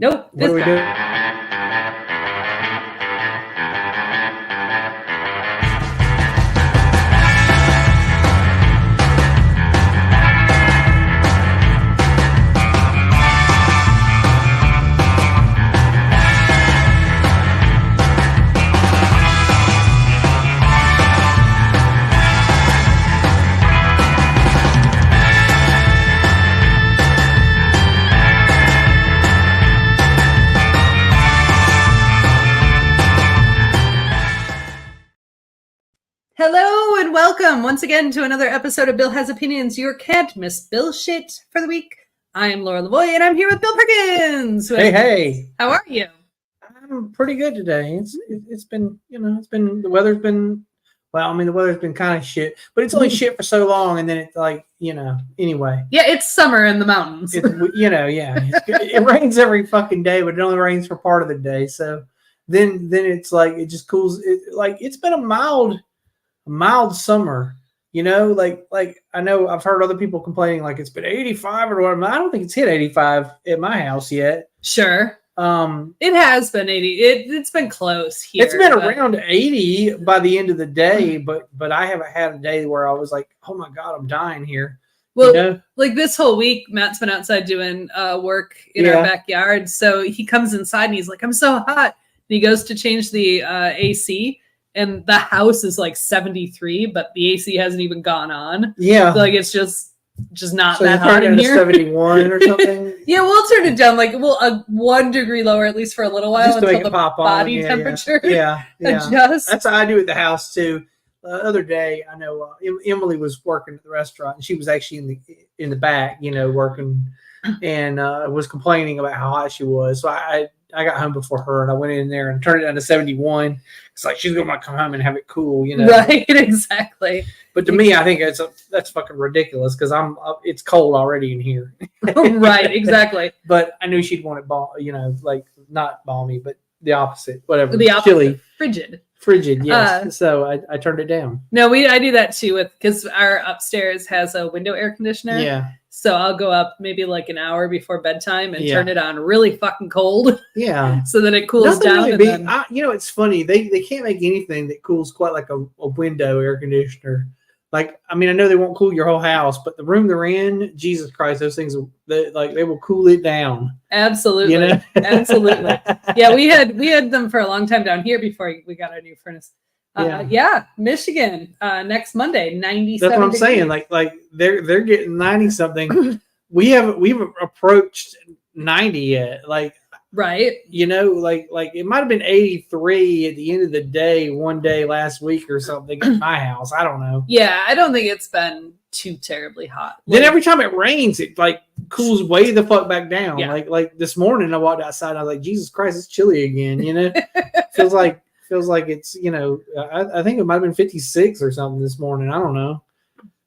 Nope. What do we do? Hello and welcome once again to another episode of Bill Has Opinions, your can't miss Bill shit for the week. I am Laura Lavoie and I'm here with Bill Perkins. Hey. How are you? I'm pretty good today. It's been, the weather's been, the weather's been kind of shit, but it's only shit for so long, and then it's like, anyway. Yeah, it's summer in the mountains. It rains every fucking day, but it only rains for part of the day. So then it's like, it just cools. It's been a mild summer, like I know I've heard other people complaining like it's been 85 or whatever. I don't think it's hit 85 at my house yet. Sure. It has been 80. It's been close here. It's been around 80 by the end of the day, but I haven't had a day where I was like, oh my God, I'm dying here. Well, like this whole week, Matt's been outside doing work in our backyard. So he comes inside and he's like, I'm so hot. And he goes to change the AC. And the house is like 73, but the AC hasn't even gone on. Yeah. So like it's just not that hot in here. 71 or something. Yeah, we'll turn it down like 1 degree lower at least for a little while until the body temperature adjusts. That's how I do at the house too. The other day, I know Emily was working at the restaurant, and she was actually in the back, working, and was complaining about how hot she was. So I got home before her, and I went in there and turned it down to 71. It's like she's gonna come home and have it cool, Right, exactly. But to me, I think that's fucking ridiculous because it's cold already in here. Right, exactly. But I knew she'd want it, like not balmy, but the opposite, whatever. The opposite, chilly, frigid. Yes. So I turned it down. No, I do that too because our upstairs has a window air conditioner. Yeah. So I'll go up maybe like an hour before bedtime and turn it on really fucking cold. Yeah. So that it cools down. Really it's funny. They can't make anything that cools quite like a window air conditioner. Like, I know they won't cool your whole house, but the room they're in, Jesus Christ, those things, they will cool it down. Absolutely. Absolutely. Yeah, we had them for a long time down here before we got our new furnace. Michigan, next Monday, 97. That's what I'm saying. Like they're getting 90 something. We've approached 90 yet. Like, right. Like it might have been 83 at the end of the day, one day last week or something at my house. I don't know. Yeah, I don't think it's been too terribly hot. Then every time it rains, it like cools way the fuck back down. Yeah. Like this morning I walked outside and I was like, Jesus Christ, it's chilly again, Feels like it's, I think it might have been 56 or something this morning. I don't know.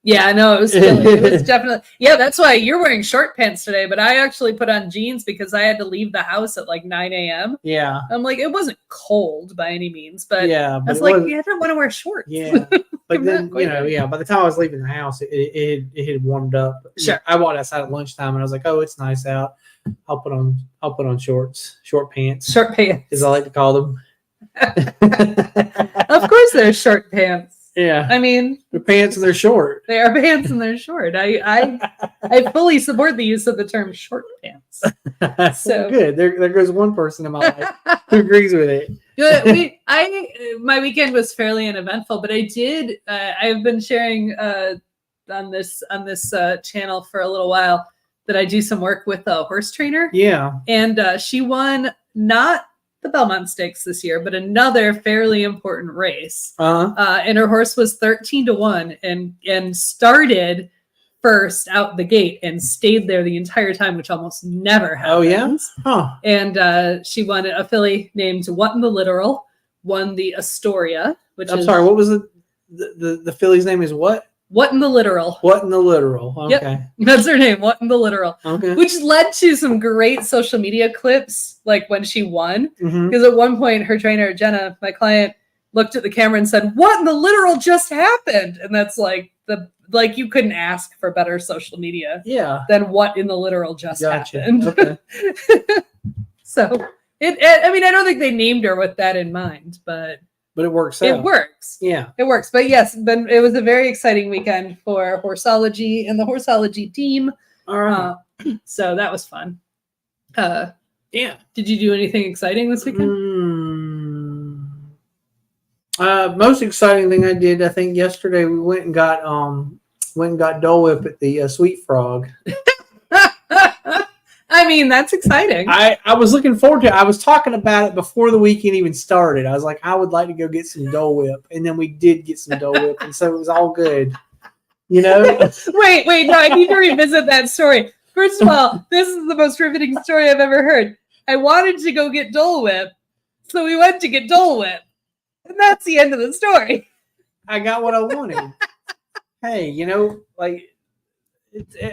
Yeah, no, it was chilly. It was definitely. Yeah, that's why you're wearing short pants today. But I actually put on jeans because I had to leave the house at like 9 a.m. Yeah. I'm like, it wasn't cold by any means, but yeah, I was like, I don't want to wear shorts. Yeah. But then, by the time I was leaving the house, it had warmed up. Sure. I walked outside at lunchtime and I was like, oh, it's nice out. I'll put on short pants, as I like to call them. Of course they're short pants. Yeah. They're pants and they're short. They are pants and they're short. I fully support the use of the term short pants. So good. There goes one person in my life who agrees with it. My weekend was fairly uneventful, but I've been sharing on this channel for a little while that I do some work with a horse trainer. Yeah. And she won not the Belmont Stakes this year, but another fairly important race. And her horse was 13-1 and started first out the gate and stayed there the entire time, which almost never happens. Oh yeah? Huh. And she won a filly named What in the Literal, won the Astoria, sorry, what was the filly's name is what? What in the Literal. What in the Literal. Okay. Yep. That's her name. What in the Literal. Okay. Which led to some great social media clips, like when she won. Mm-hmm. Because at one point, her trainer, Jenna, my client, looked at the camera and said, "What in the Literal just happened?" And that's like you couldn't ask for better social media. Yeah. Than what in the literal just happened. Okay. So I mean, I don't think they named her with that in mind, but it works out. It works. Yeah. It works. But yes, then it was a very exciting weekend for Horseology and the Horseology team. All right. So that was fun. Yeah. Did you do anything exciting this weekend? Most exciting thing I did, I think yesterday we went and got Dole Whip at the Sweet Frog. I mean, that's exciting. I was looking forward to it. I was talking about it before the weekend even started. I was like, I would like to go get some Dole Whip. And then we did get some Dole Whip. And so it was all good. You know? Wait, no, I need to revisit that story. First of all, this is the most riveting story I've ever heard. I wanted to go get Dole Whip, so we went to get Dole Whip. And that's the end of the story. I got what I wanted. Hey, you know, like,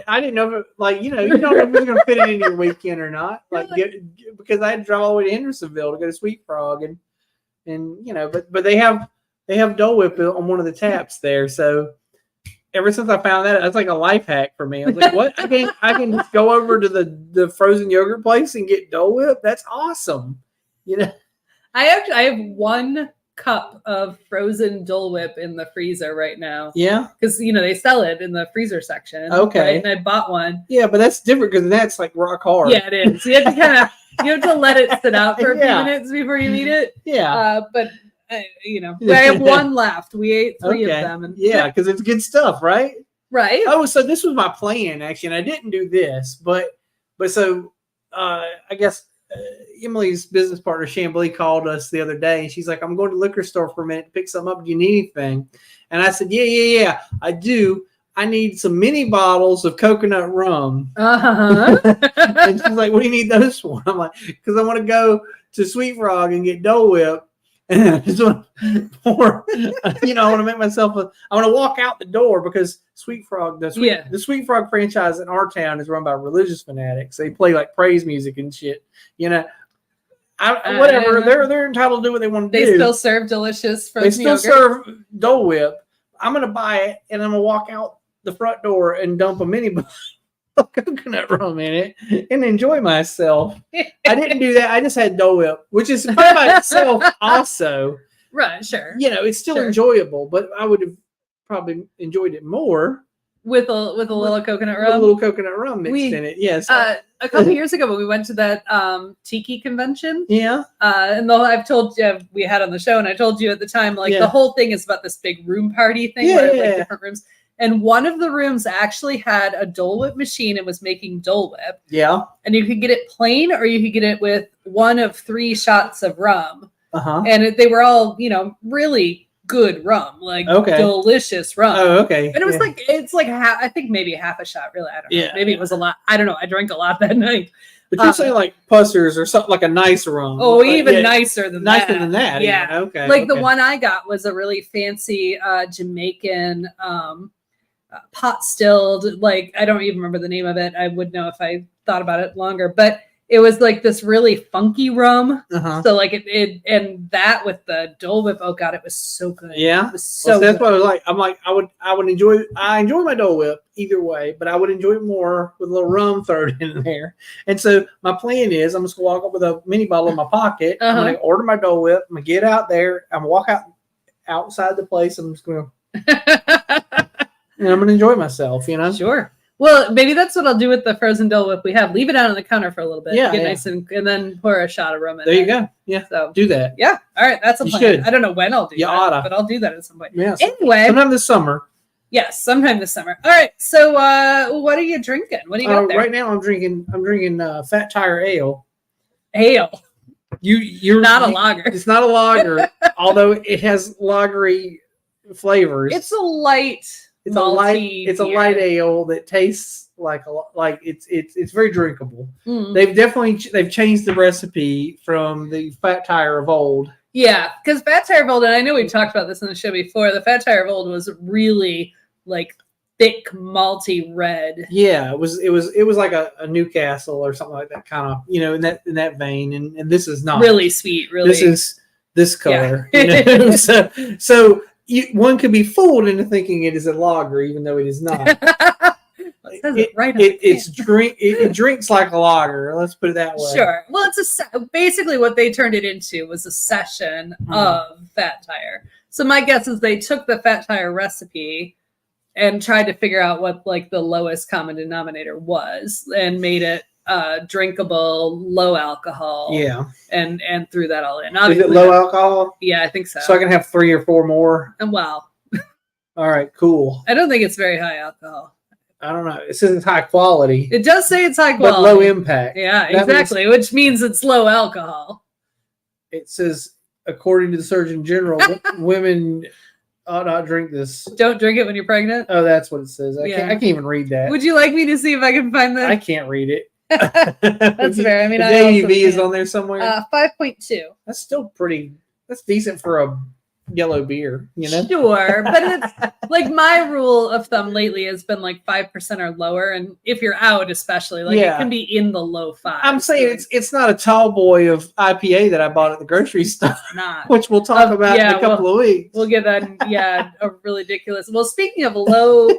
I didn't know if you don't know if it's going to fit in your weekend or not. Because I had to drive all the way to Hendersonville to go to Sweet Frog, and you know, but they have Dole Whip on one of the taps there. So ever since I found that, that's like a life hack for me. I was like, what? I can just go over to the frozen yogurt place and get Dole Whip. That's awesome. You know, I have 1 cup of frozen Dole Whip in the freezer right now. Yeah, because they sell it in the freezer section. Okay, right? And I bought one. Yeah, but that's different because that's like rock hard. Yeah, it is. You have to let it sit out for a few minutes before you eat it. Yeah, but I have 1 left. We ate 3 of them. And because it's good stuff, right? Right. Oh, so this was my plan actually, and I didn't do this, but so I guess. Emily's business partner Chambly called us the other day, and she's like, "I'm going to the liquor store for a minute to pick something up. Do you need anything?" And I said, "Yeah, I do. I need some mini bottles of coconut rum." And she's like, "What do you need those for?" I'm like, "Because I want to go to Sweet Frog and get Dole Whip, and I just want to pour. I want to make myself. I want to walk out the door because Sweet Frog, the Sweet Frog franchise in our town is run by religious fanatics. They play like praise music and shit. Whatever. They're entitled to do what they want to do. They still serve delicious frozen yogurt. They still serve Dole Whip. I'm gonna buy it and I'm gonna walk out the front door and dump a mini bottle of coconut rum in it and enjoy myself. I didn't do that. I just had Dole Whip, which is by itself also. Right, sure. It's still enjoyable, but I would have probably enjoyed it more with a little coconut rum. With a little coconut rum mixed in it. Yes. A couple years ago when we went to that tiki convention. Yeah. And I've told you we had on the show, and I told you at the time, the whole thing is about this big room party thing where it's different rooms. And one of the rooms actually had a Dole Whip machine and was making Dole Whip. Yeah. And you could get it plain or you could get it with 1 of 3 shots of rum. Uh-huh. And they were all, really good rum, delicious rum. Oh, okay. And it was it's like I think maybe half a shot, really. I don't know. Maybe it was a lot. I don't know. I drank a lot that night. But you're saying like Pussers or something like a nice rum. Oh, even nicer than that. Nicer than that. Yeah. Even. Okay. Like the one I got was a really fancy Jamaican pot stilled. I don't even remember the name of it. I would know if I thought about it longer, but it was like this really funky rum. Uh-huh. So it and that with the Dole Whip. Oh God, it was so good. Yeah, it was so that's good. what I was like. I'm like, I would enjoy. I enjoy my Dole Whip either way, but I would enjoy it more with a little rum thrown in there. And so my plan is, I'm just gonna walk up with a mini bottle in my pocket. I'm gonna order my Dole Whip. I'm gonna get out there. I'm gonna walk outside the place. I'm just gonna and I'm gonna enjoy myself. Sure. Well, maybe that's what I'll do with the frozen Dole Whip we have. Leave it out on the counter for a little bit. Yeah, get nice and then pour a shot of rum in there. There you go. Yeah. So do that. Yeah. All right. That's a plan. Should. I don't know when I'll do that, but I'll do that at some point. Yes. Anyway. Sometime this summer. Yes, sometime this summer. All right. So what are you drinking? What do you got there? Right now I'm drinking Fat Tire Ale. Ale. You're not a lager. It's not a lager, although it has lagery flavors. It's a light. It's a light ale that tastes like it's very drinkable. Mm. They've changed the recipe from the Fat Tire of old. Yeah, because Fat Tire of old, and I know we talked about this in the show before. The Fat Tire of old was really thick, malty red. Yeah, it was like a Newcastle or something like that, kind of in that vein. And this is not really sweet. Really, this is this color. Yeah. So. One could be fooled into thinking it is a lager, even though it is not. It says it right on it drinks like a lager. Let's put it that way. Sure. Well, basically what they turned it into was a session of Fat Tire. So my guess is they took the Fat Tire recipe and tried to figure out what like the lowest common denominator was and made it drinkable, low alcohol. Yeah. And threw that all in. Is it low alcohol? Yeah, I think so. So I can have 3 or 4 more. And wow. All right, cool. I don't think it's very high alcohol. I don't know. It says it's high quality. It does say it's high quality. But low impact. Yeah, exactly. Which means it's low alcohol. It says, according to the Surgeon General, women ought not drink this. Don't drink it when you're pregnant? Oh, that's what it says. I can't even read that. Would you like me to see if I can find that? I can't read it. That's fair. I mean, the ABV is on there somewhere. 5.2. That's still pretty. That's decent for a yellow beer, you know. Sure, but it's like my rule of thumb lately has been like 5% or lower, and if you're out, especially, like it can be in the low 5s. I'm saying it's not a tall boy of IPA that I bought at the grocery store. It's not. Which we'll talk about in a couple of weeks. We'll get that. Yeah, a really ridiculous. Well, speaking of low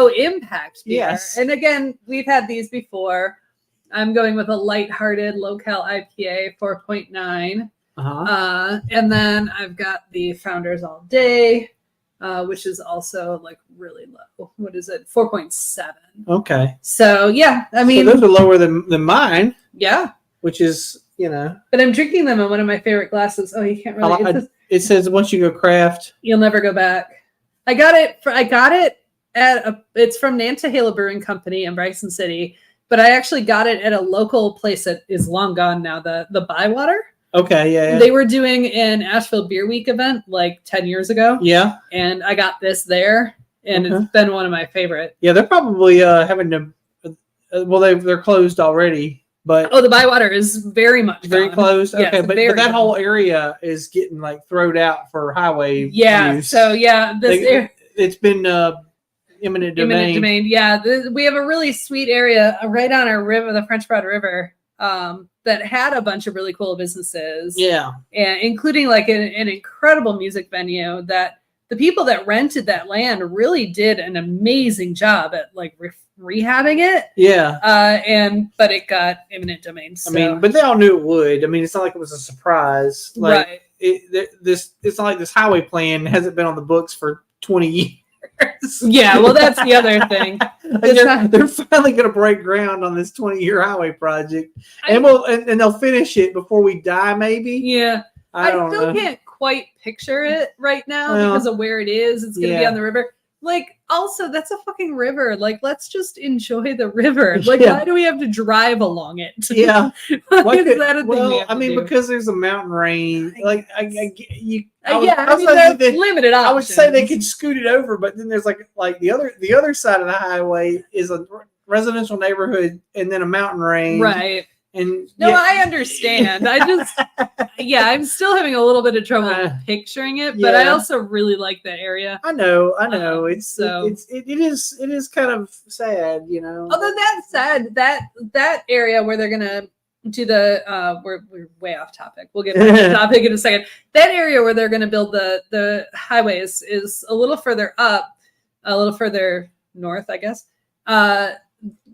impact beer, yes, and again, we've had these before. I'm going with a lighthearted low-cal IPA, 4.9. And then I've got the Founders All Day, which is also like really low. What is it? 4.7. Okay. So yeah, I mean, so those are lower than mine. Yeah. Which is, you know. But I'm drinking them in one of my favorite glasses. Oh, you can't really. It says once you go craft, you'll never go back. I got it at it's from Nantahala Brewing Company in Bryson City. But I actually got it at a local place that is long gone now, the Bywater. Okay, yeah. They were doing an Asheville Beer Week event like 10 years ago. Yeah. And I got this there, and it's been one of my favorite. Yeah, they're probably having to, well, they're closed already. But the Bywater is very much very gone. closed. Yes, okay, but that whole area is getting like thrown out for highway use. So yeah, it's been eminent domain. Yeah, we have a really sweet area right on our river, the French Broad River, that had a bunch of really cool businesses. Yeah, and including like an incredible music venue that the people that rented that land really did an amazing job at like rehabbing it. Yeah, but it got eminent domain. So. I mean, but they all knew it would. I mean, it's not like it was a surprise. Like, right. It's not like this highway plan hasn't been on the books for 20 years. Yeah, well, that's the other thing. They're finally going to break ground on this 20-year highway project, and they'll finish it before we die, maybe. Yeah, I still can't quite picture it right now because of where it is. It's going to be on the river. Like, also, that's a fucking river. Like, let's just enjoy the river. Like, why do we have to drive along it? Yeah. Why is that a thing? Well, I mean, because there's a mountain range. Like, there's limited options. I would say they could scoot it over, but then there's like the other side of the highway is a residential neighborhood and then a mountain range. Right. And I understand. I'm still having a little bit of trouble picturing it, but I also really like that area. I know. It is kind of sad, you know. Although that said, that area where they're gonna do the we're way off topic. We'll get back to the topic in a second. That area where they're gonna build the highways is a little further up, a little further north, I guess.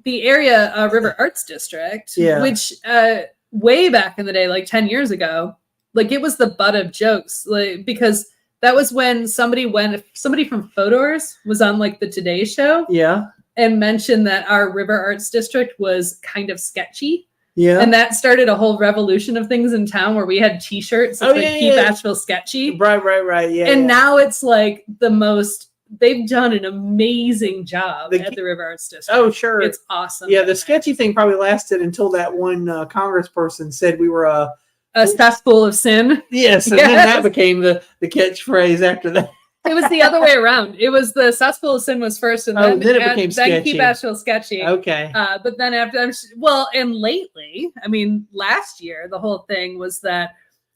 The area River Arts District, which way back in the day, like 10 years ago, like it was the butt of jokes, like because that was when somebody from Fodor's was on like the Today Show, and mentioned that our River Arts District was kind of sketchy. Yeah, and that started a whole revolution of things in town where we had T-shirts that keep Asheville sketchy. Right. Yeah, and now it's like the most. They've done an amazing job at the River Arts District. Oh, sure. It's awesome. Yeah, the sketchy thing probably lasted until that one congressperson said we were a cesspool of sin. Yes, and then that became the catchpaphrase after that. It was the other way around. It was the cesspool of sin was first, and then it became sketchy. Then keep Asheville sketchy. Okay. But then after, and lately, I mean, last year, the whole thing was that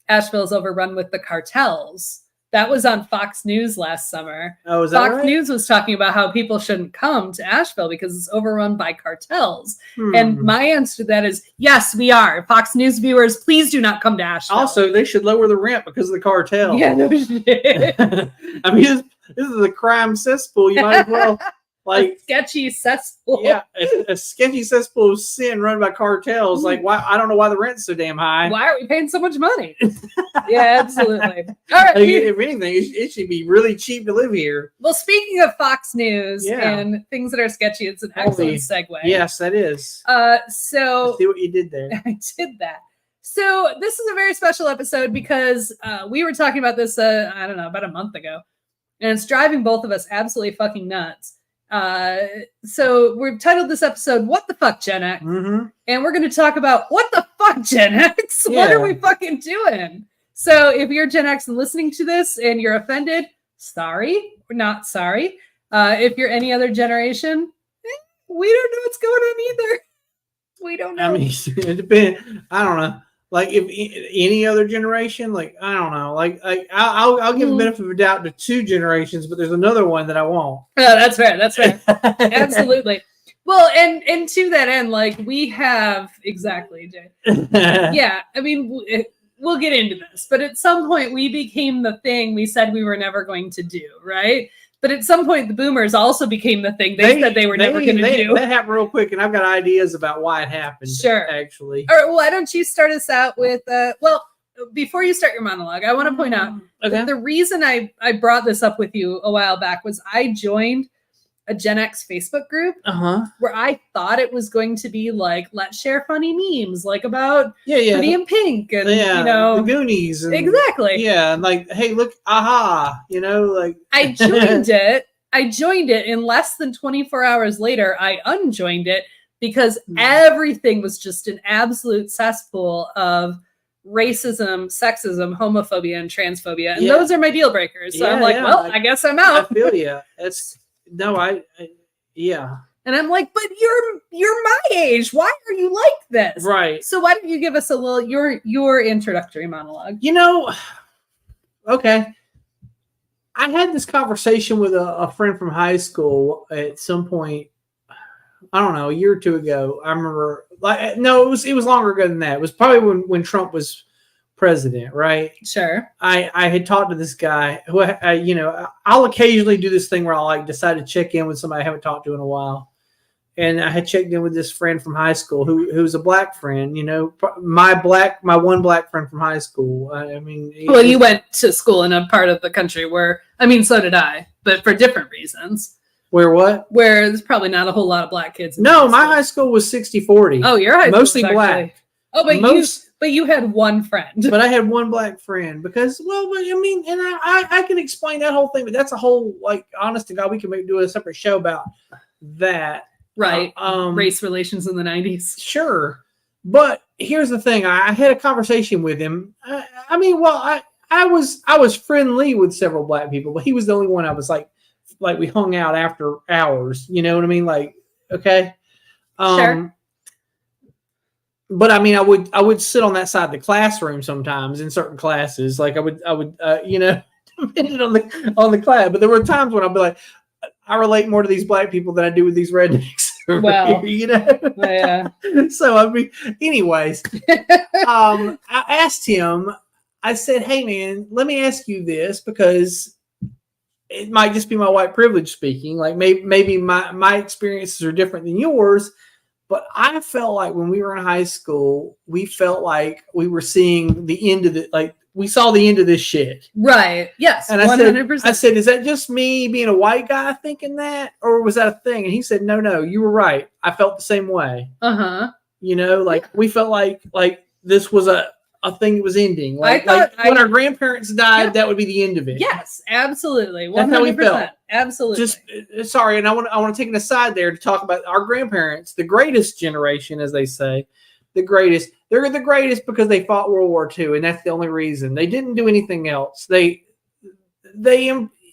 Asheville's overrun with the cartels. That was on Fox News last summer. Oh, is that Fox News was talking about how people shouldn't come to Asheville because it's overrun by cartels. And my answer to that is, yes, we are. Fox News viewers, please do not come to Asheville. Also, they should lower the rent because of the cartel. Yeah, no shit. I mean, this is a crime cesspool. You might as well like a sketchy cesspool. Yeah, a sketchy cesspool of sin run by cartels. Like, why? I don't know why the rent's so damn high. Why are we paying so much money? Yeah, absolutely. All right. Like, if anything, it should be really cheap to live here. Well, speaking of Fox News and things that are sketchy, it's an excellent segue. Yes, that is. So I see what you did there. I did that. So this is a very special episode because we were talking about this, I don't know, about a month ago, and it's driving both of us absolutely fucking nuts. So we've titled this episode, What the Fuck, Gen X? Mm-hmm. And we're going to talk about what the fuck, Gen X? What are we fucking doing? So if you're Gen X and listening to this and you're offended, sorry, we're not sorry. If you're any other generation, we don't know what's going on either. We don't know. I mean, it depends. I don't know. Like, if any other generation, like, I don't know. Like I'll give a benefit of a doubt to 2 generations, but there's another one that I won't. Oh, that's fair. That's fair. Absolutely. Well, and to that end, like, we have exactly, Jay. Yeah, I mean, we'll get into this, but at some point we became the thing we said we were never going to do, right? But at some point, the boomers also became the thing they said they were never going to do. That happened real quick, and I've got ideas about why it happened. Sure. Actually. All right, why don't you start us out with, well, before you start your monologue, I want to point out that the reason I brought this up with you a while back was I joined a Gen X Facebook group where I thought it was going to be like, let's share funny memes, like about Pretty in Pink and, you know, the Goonies. And, exactly. Yeah. And like, hey, look, aha, you know, like. I joined it. And less than 24 hours later, I unjoined it because everything was just an absolute cesspool of racism, sexism, homophobia, and transphobia. And those are my deal breakers. So I'm like, well, I guess I'm out. I feel you. And I'm like, but you're my age. Why are you like this? Right. So why don't you give us a little your introductory monologue? You know, okay. I had this conversation with a friend from high school at some point. I don't know, a year or 2 ago. I remember, like, no, it was longer ago than that. It was probably when Trump was president, right? Sure. I had talked to this guy who, you know, I'll occasionally do this thing where I'll like decide to check in with somebody I haven't talked to in a while. And I had checked in with this friend from high school who's a black friend, you know, my one black friend from high school. I mean, well, you went to school in a part of the country where, I mean, so did I, but for different reasons. Where what? Where there's probably not a whole lot of black kids. No, my high school was 60-40. Oh, your high school mostly black. Oh, but you had one friend. But I had one black friend because, well, I mean, and I can explain that whole thing, but that's a whole, like, honest to God, we can do a separate show about that. Right. Race relations in the 90s. Sure. But here's the thing. I had a conversation with him. I mean, well, I was friendly with several black people, but he was the only one I was like we hung out after hours. You know what I mean? Like, okay. Sure. But I mean, I would sit on that side of the classroom sometimes in certain classes. Like I would, you know, depending on the class. But there were times when I'd be like, I relate more to these black people than I do with these rednecks. Well, you know. Yeah. So I mean, anyways, I asked him. I said, "Hey, man, let me ask you this because it might just be my white privilege speaking. Like maybe my experiences are different than yours." But I felt like when we were in high school, we felt like we were seeing the end of it. Like we saw the end of this shit. Right. Yes. And 100%. I said, is that just me being a white guy thinking that? Or was that a thing? And he said, no, you were right. I felt the same way. Uh-huh. You know, like we felt like this was a thing that was ending. Like when our grandparents died, that would be the end of it. Yes, absolutely. 100%. That's how we felt. Absolutely. Just sorry, and I want to take an aside there to talk about our grandparents, the greatest generation, as they say, the greatest. They're the greatest because they fought World War II, and that's the only reason. They didn't do anything else. They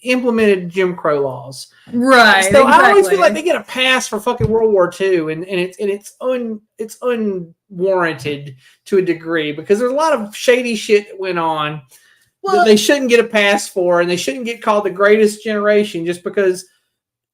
implemented Jim Crow laws. Right. So exactly. I always feel like they get a pass for fucking World War II, and it's unwarranted to a degree because there's a lot of shady shit that went on that they shouldn't get a pass for, and they shouldn't get called the greatest generation just because,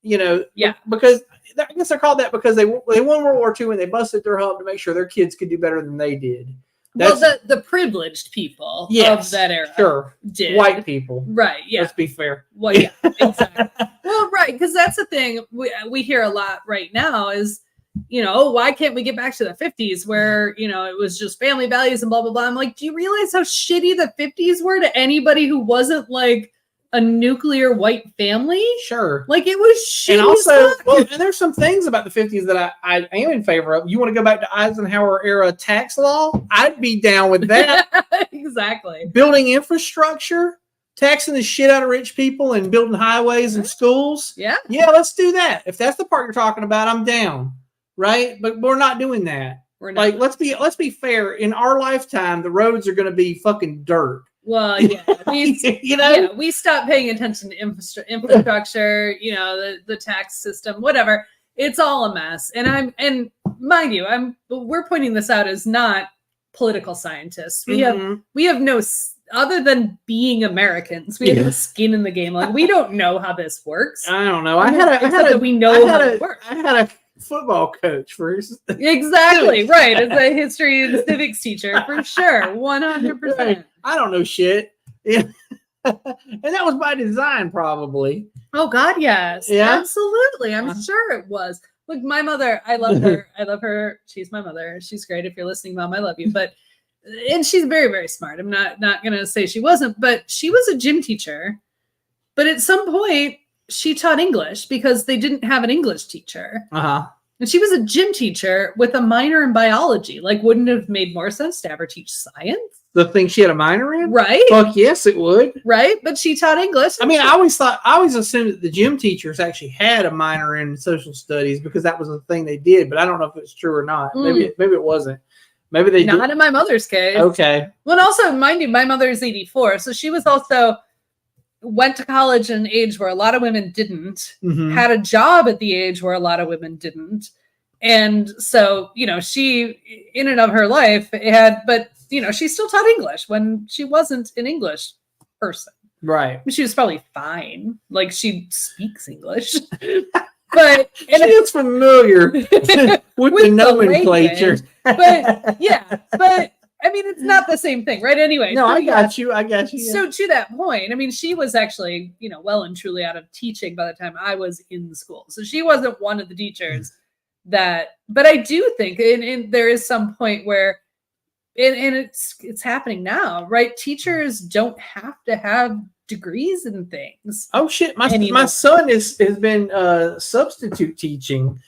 you know, because I guess they're called that because they won World War II and they busted their hump to make sure their kids could do better than they did. The privileged people of that era. Sure. Did. White people. Right. Yeah. Let's be fair. Well, yeah, exactly. Well, right, because that's the thing we hear a lot right now is, why can't we get back to the 50s where, it was just family values and blah, blah, blah. I'm like, do you realize how shitty the 50s were to anybody who wasn't like a nuclear white family? Sure. Like it was shitty. And also, and there's some things about the 50s that I am in favor of. You want to go back to Eisenhower era tax law? I'd be down with that. Exactly. Building infrastructure, taxing the shit out of rich people and building highways and schools. Yeah. Yeah, let's do that. If that's the part you're talking about, I'm down. Right? But we're not doing that. We're not. Like, let's be fair. In our lifetime, the roads are going to be fucking dirt. Well, yeah, we stopped paying attention to infrastructure, the tax system, whatever. It's all a mess. And mind you, we're pointing this out as not political scientists. We have no, other than being Americans, we have no skin in the game. Like we don't know how this works. I don't know. I had a football coach first. Exactly right. As a history and civics teacher, for sure, 100%. Right. I don't know shit. Yeah. And that was by design, probably. Oh God, yes. Yeah. Absolutely. I'm sure it was. Look, my mother, I love her. I love her. She's my mother. She's great. If you're listening, Mom, I love you. And she's very, very smart. I'm not gonna say she wasn't, but she was a gym teacher. But at some point, she taught English because they didn't have an English teacher. Uh-huh. And she was a gym teacher with a minor in biology. Like, wouldn't it have made more sense to have her teach science? The thing she had a minor in? Right. Fuck yes, it would. Right. But she taught English. I mean, I always assumed that the gym teachers actually had a minor in social studies because that was the thing they did. But I don't know if it's true or not. Maybe it wasn't. Maybe they not in my mother's case. Okay. Well, and also, mind you, my mother is 84. So she was also went to college at an age where a lot of women didn't, had a job at the age where a lot of women didn't. And so, she, in and of her life, she still taught English when she wasn't an English person. Right. She was probably fine. Like, she speaks English. But she is familiar with the nomenclature. But I mean, it's not the same thing, right? Anyway. No, I got you. Yeah. So to that point, I mean, she was actually, well and truly out of teaching by the time I was in school. So she wasn't one of the teachers but I do think, and there is some point where, and it's happening now, right? Teachers don't have to have degrees in things. Oh shit! My son has been substitute teaching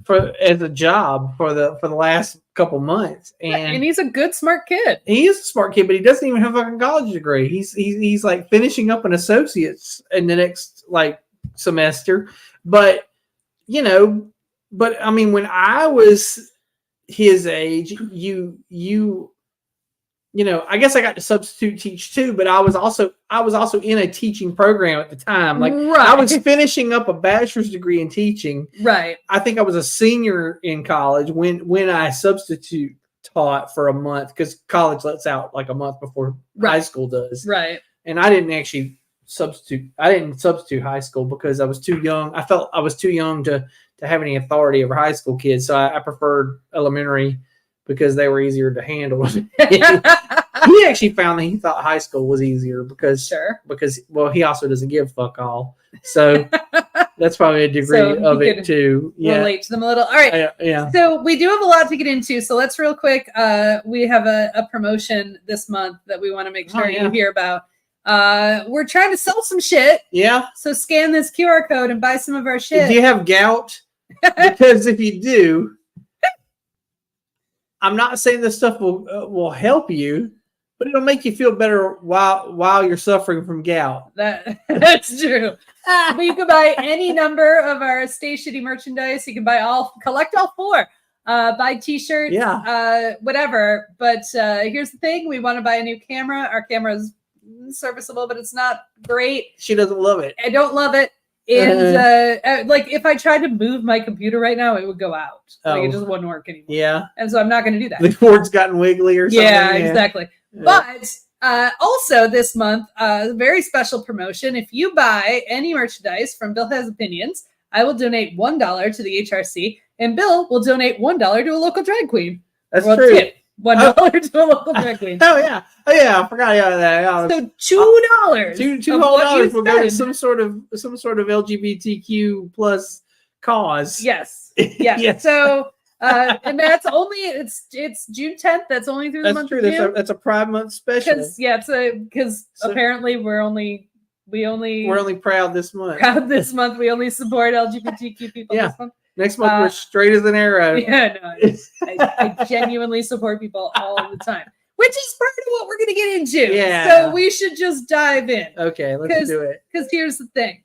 as a job for the last couple months, and he's a good, smart kid. He is a smart kid, but he doesn't even have a college degree. He's like finishing up an associate's in the next semester, but I mean, when I was his age, I guess I got to substitute teach too, but I was also in a teaching program at the time. Like I was finishing up a bachelor's degree in teaching. Right. I think I was a senior in college when I substitute taught for a month because college lets out like a month before high school does. Right. And I didn't actually substitute. I didn't substitute high school because I was too young. I felt I was too young to have any authority over high school kids. So I preferred elementary because they were easier to handle. He actually found that he thought high school was easier because he also doesn't give fuck all. So that's probably a degree of it too. Yeah. Relate to them a little. All right. Yeah. So we do have a lot to get into. So let's real quick. We have a promotion this month that we want to make sure you hear about. We're trying to sell some shit. Yeah. So scan this QR code and buy some of our shit. Do you have gout? Because if you do, I'm not saying this stuff will help you, but it'll make you feel better while you're suffering from gout. That's true. But you can buy any number of our Stay Shitty merchandise. You can collect all 4. Buy t-shirts, whatever. But here's the thing: we want to buy a new camera. Our camera is serviceable, but it's not great. She doesn't love it. I don't love it. And if I tried to move my computer right now, it would go out. It just wouldn't work anymore. Yeah. And so I'm not going to do that. The cord's gotten wiggly or something. Yeah, exactly. Yeah. But also this month, a very special promotion. If you buy any merchandise from Bill Has Opinions, I will donate $1 to the HRC, and Bill will donate $1 to a local drag queen. That's true. $1 to a local drag queen. Oh yeah, I forgot about that. Yeah. So $2, $2 will go to some sort of LGBTQ plus cause. Yes. Yes. So and that's only it's June 10th. That's only through the month of June. That's a Pride Month special. Because apparently we're only proud this month. We only support LGBTQ people this month. Next month we're straight as an arrow. Yeah, no, I genuinely support people all the time, which is part of what we're going to get into. Yeah. So we should just dive in. Okay, let's do it. Because here's the thing.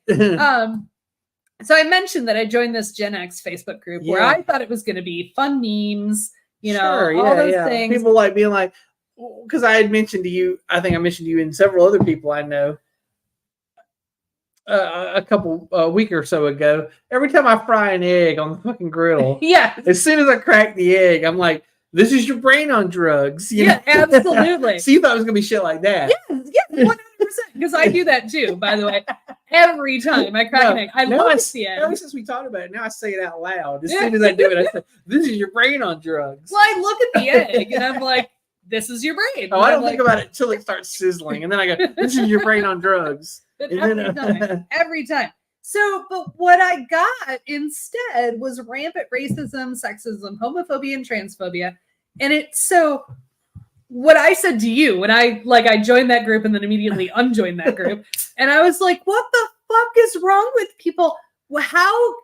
So I mentioned that I joined this GenX Facebook group where I thought it was going to be fun memes, all those things. People like being like, because I had mentioned to you, I think I mentioned to you and several other people I know a week or so ago, every time I fry an egg on the fucking griddle, as soon as I crack the egg, I'm like, this is your brain on drugs. You know? Absolutely. So you thought it was going to be shit like that. Yeah, 100%. Because I do that too, by the way. Every time I crack an egg. I love the egg. Ever since we talked about it, now I say it out loud. As soon as I do it, I say, this is your brain on drugs. Well, I look at the egg and I'm like, this is your brain. Oh, I don't think about it until it starts sizzling. And then I go, this is your brain on drugs. But every time. So, but what I got instead was rampant racism, sexism, homophobia, and transphobia. And what I said to you when I joined that group and then immediately unjoined that group, and I was like, what the fuck is wrong with people? How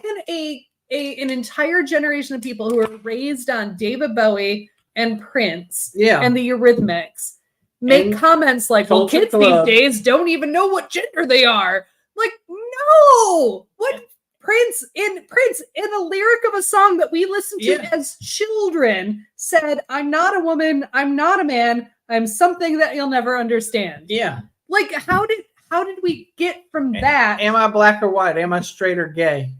can an entire generation of people who are raised on David Bowie and Prince and the Eurythmics make comments like, well, kids these days don't even know what gender they are? Like, no! What Prince in a lyric of a song that we listened to as children said, I'm not a woman, I'm not a man, I'm something that you'll never understand. Yeah. Like, how did we get from that? Am I black or white? Am I straight or gay?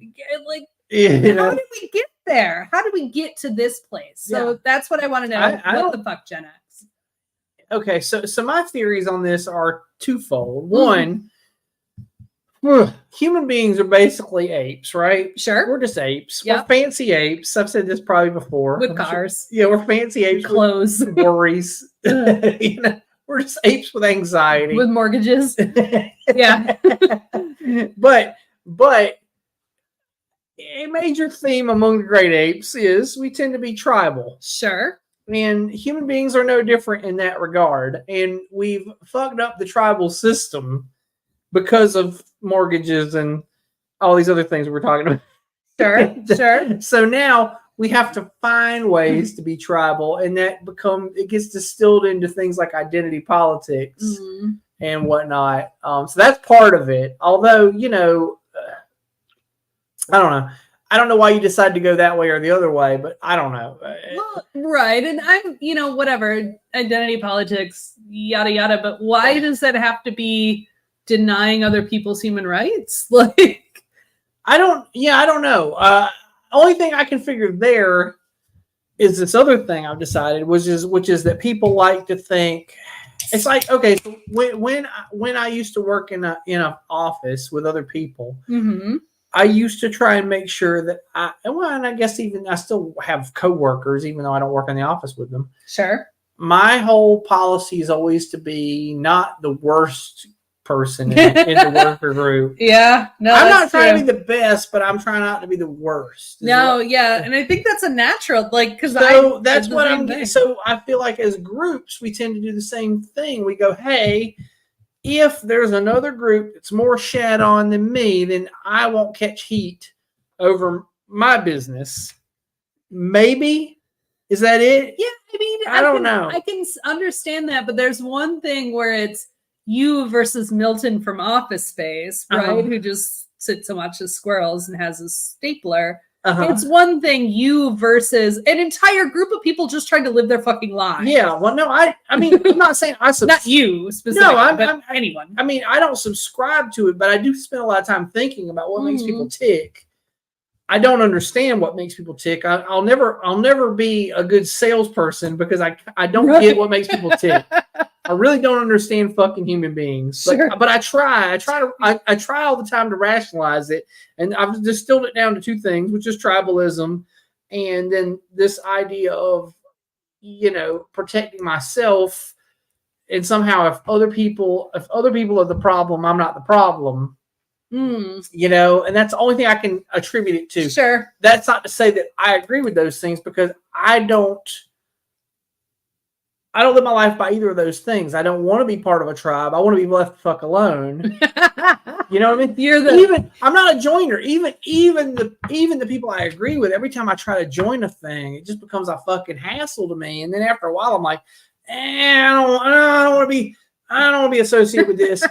Like, how did we get there? How did we get to this place? So that's what I want to know. What the fuck, Gen X? Okay, so my theories on this are twofold. One, human beings are basically apes, right? Sure. We're just apes. We're fancy apes. I've said this probably before. With cars. Sure. Yeah, we're fancy apes. Clothes. With worries. We're just apes with anxiety. With mortgages. Yeah. But a major theme among the great apes is we tend to be tribal. Sure. And human beings are no different in that regard. And we've fucked up the tribal system because of mortgages and all these other things we're talking about. Sure. So now we have to find ways to be tribal, and it gets distilled into things like identity politics and whatnot. So that's part of it. Although, I don't know. I don't know why you decide to go that way or the other way, but I don't know. Well, right. And I'm, whatever, identity politics, yada, yada. But why does that have to be denying other people's human rights? Like, I don't know. Only thing I can figure there is this other thing I've decided, which is that people like to think it's like, okay, so when I used to work in a office with other people, I used to try and make sure that and I guess even I still have coworkers, even though I don't work in the office with them. Sure. My whole policy is always to be not the worst person in the worker group. Yeah. No, I'm not trying to be the best, but I'm trying not to be the worst. No, yeah. And I think that's a natural, because that's what I'm getting. So I feel like as groups, we tend to do the same thing. We go, hey, if there's another group that's more shat on than me, then I won't catch heat over my business. Maybe. Is that it? Yeah. I mean, I don't know. I can understand that, but there's one thing where it's you versus Milton from Office Space, right? Who just sits and watches squirrels and has a stapler. It's one thing you versus an entire group of people just trying to live their fucking lives. Yeah. Well, no, I mean, I'm not saying not you specifically, but anyone. I mean, I don't subscribe to it, but I do spend a lot of time thinking about what makes people tick. I don't understand what makes people tick. I'll never be a good salesperson because I don't get what makes people tick. I really don't understand fucking human beings, but I try all the time to rationalize it. And I've distilled it down to two things, which is tribalism. And then this idea of protecting myself. And somehow if other people are the problem, I'm not the problem. And that's the only thing I can attribute it to. Sure. That's not to say that I agree with those things, because I don't live my life by either of those things. I don't want to be part of a tribe. I want to be left the fuck alone. You know what I mean? I'm not a joiner. Even the people I agree with, every time I try to join a thing, it just becomes a fucking hassle to me. And then after a while, I'm like, I don't want to be associated with this.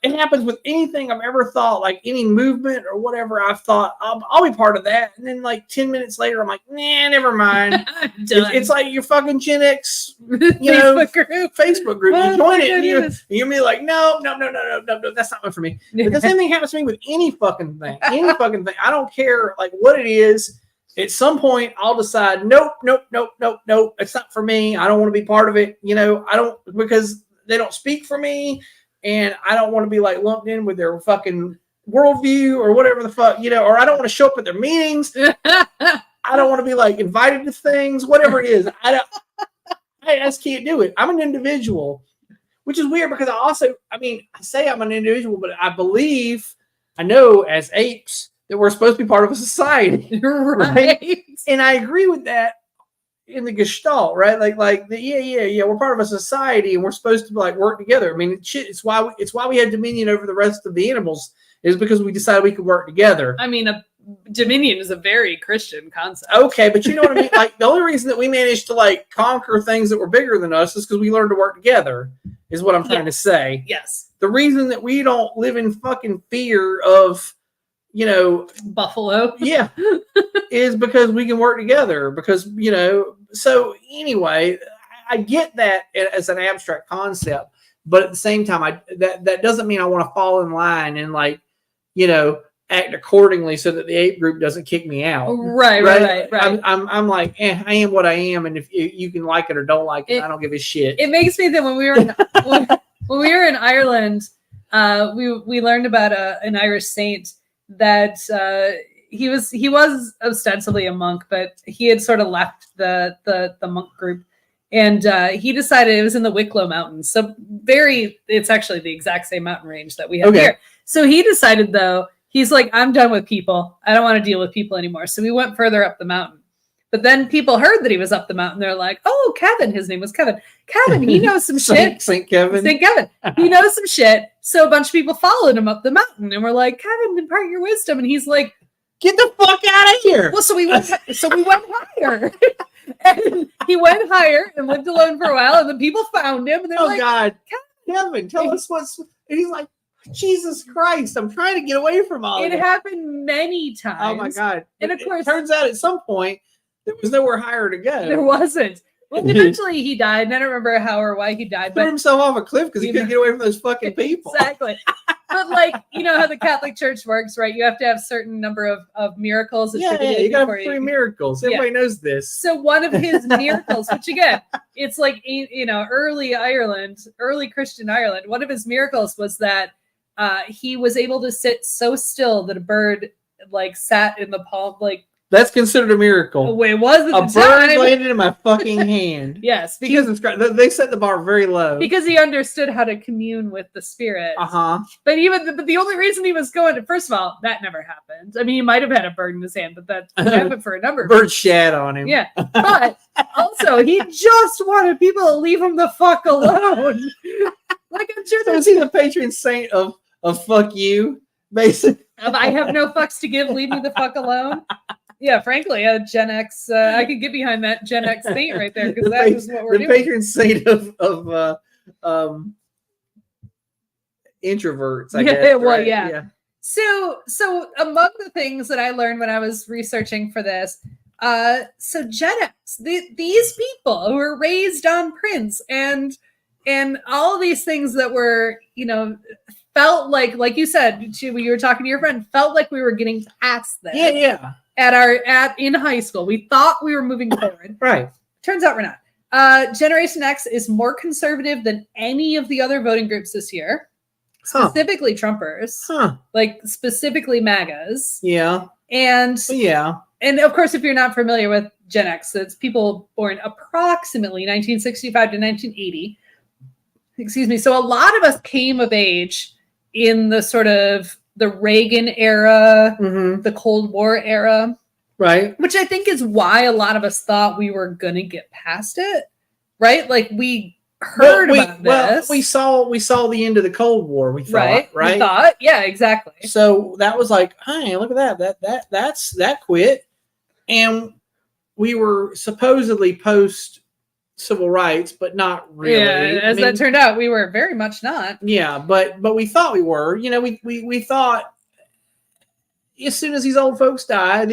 It happens with anything I've ever thought, like any movement or whatever I've thought, I'll be part of that. And then like 10 minutes later, I'm like, nah, never mind. It's like your fucking GenX, Facebook group. You join it and you'll be like, no, that's not one for me. But the same thing happens to me with any fucking thing. I don't care like what it is. At some point, I'll decide, nope. It's not for me. I don't want to be part of it. I don't, because they don't speak for me. And I don't want to be like lumped in with their fucking worldview or whatever the fuck, or I don't want to show up at their meetings. I don't want to be like invited to things, whatever it is. I just can't do it. I'm an individual, which is weird because I say I'm an individual, but I know as apes that we're supposed to be part of a society. Right? And I agree with that. In the Gestalt, right? We're part of a society and we're supposed to like work together. I mean, it's why we had dominion over the rest of the animals, is because we decided we could work together. I mean, dominion is a very Christian concept. Okay, but you know what I mean? Like the only reason that we managed to like conquer things that were bigger than us is because we learned to work together, is what I'm trying to say. Yes. The reason that we don't live in fucking fear of buffalo, is because we can work together, because so anyway, I get that as an abstract concept, but at the same time that doesn't mean I want to fall in line and like act accordingly so that the ape group doesn't kick me out. Right. I'm like, I am what I am, and if you can like it or don't like it, I don't give a shit. It makes me think when we were when we were in Ireland, we learned about an Irish saint that he was ostensibly a monk, but he had sort of left the monk group, and he decided, it was in the Wicklow Mountains, so it's actually the exact same mountain range that we have here. So he decided, though, he's like, I'm done with people. I don't want to deal with people anymore. So we went further up the mountain. But then people heard that he was up the mountain. They're like, oh, Kevin. His name was Kevin. Kevin, he knows some shit. St. Kevin. He knows some shit. So a bunch of people followed him up the mountain. And we're like, Kevin, impart your wisdom. And he's like, get the fuck out of here. Well, so we went higher. And he went higher and lived alone for a while. And then people found him. And they're like, God, Kevin, tell us what's... And he's like, Jesus Christ, I'm trying to get away from all it. It happened many times. Oh, my God. And of course... It turns out at some point, there was nowhere higher to go. There wasn't. Well, eventually he died, and I don't remember how or why he died. But threw himself off a cliff because he couldn't get away from those fucking people. Exactly. But like, you know how the Catholic Church works, right? You have to have a certain number of miracles. You got to have 3 miracles. Everybody knows this. So one of his miracles, which again, it's like, early Ireland, early Christian Ireland. One of his miracles was that he was able to sit so still that a bird like sat in the palm, like. That's considered a miracle. Wait, was it? A bird landed in my fucking hand. Yes, because Jesus Christ, they set the bar very low. Because he understood how to commune with the spirit. But the only reason he was going to, first of all, that never happened. I mean, he might have had a bird in his hand, but that happened for a number of bird shat on him. Yeah, but also he just wanted people to leave him the fuck alone. Like I'm sure. So is he the patron saint of fuck you, basically? I have no fucks to give. Leave me the fuck alone. Yeah, frankly, GenX, I could get behind that GenX saint right there, because that is what we're doing. The patron saint of introverts, I guess. Well, right? Yeah. So among the things that I learned when I was researching for this, so GenX, these people who were raised on Prince and all these things that were, felt like you said, when you were talking to your friend, felt like we were getting past this. Yeah. In high school, we thought we were moving forward. Right. Turns out we're not. Generation X is more conservative than any of the other voting groups this year. Specifically Trumpers. Like specifically MAGAs. Yeah. And of course, if you're not familiar with Gen X. It's people born approximately 1965 to 1980. Excuse me. So a lot of us came of age in the sort of the Reagan era, the Cold War era. Right. Which I think is why a lot of us thought we were going to get past it. Right? Like we heard about this. Well, we saw the end of the Cold War, we thought, right? We thought, yeah, exactly. So that was like, hey, look at that quit. And we were supposedly post civil rights, but not really. Yeah, as that turned out, we were very much not. Yeah, but we thought we were. You know, we thought as soon as these old folks die,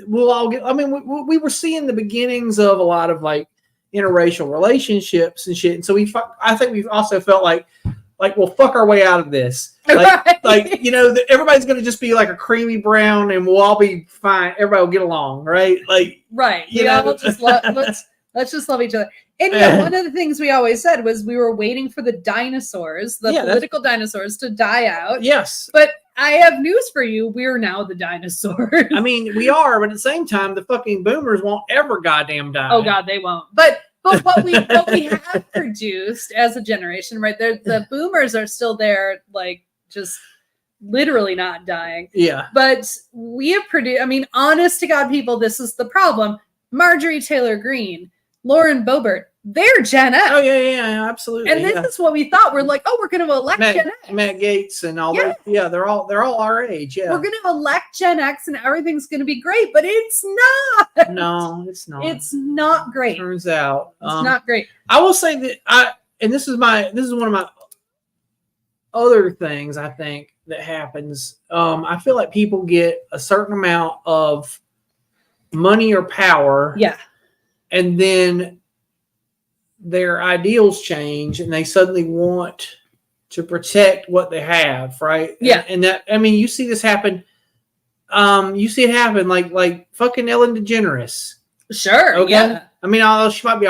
we'll all get. I mean, we were seeing the beginnings of a lot of like interracial relationships and shit. And so I think we've also felt like we'll fuck our way out of this. Like you know, everybody's going to just be like a creamy brown, and we'll all be fine. Everybody will get along, right? Like you know, we'll just let's just love each other. And yeah, one of the things we always said was we were waiting for the dinosaurs, political dinosaurs, to die out. Yes, but I have news for you. We're now the dinosaurs. I mean, we are, but at the same time, the fucking boomers won't ever goddamn die. Oh God, they won't. But what we have produced as a generation, right? The boomers are still there, like just literally not dying. Yeah. But we have produced. I mean, honest to God, people, this is the problem. Marjorie Taylor Greene, Lauren Boebert, they're Gen X. Oh yeah, absolutely. And this is what we thought. We're like, oh, we're going to elect Gen X. Matt Gaetz and all that. Yeah, they're all our age. Yeah, we're going to elect Gen X, and everything's going to be great. But it's not. No, it's not. It's not great. Turns out, it's not great. I will say that this is one of my other things I think that happens. I feel like people get a certain amount of money or power. Yeah. And then their ideals change and they suddenly want to protect what they have, right? Yeah. And that, I mean, you see this happen. You see it happen like fucking Ellen DeGeneres. Sure. Okay? Yeah. I mean, although she might have been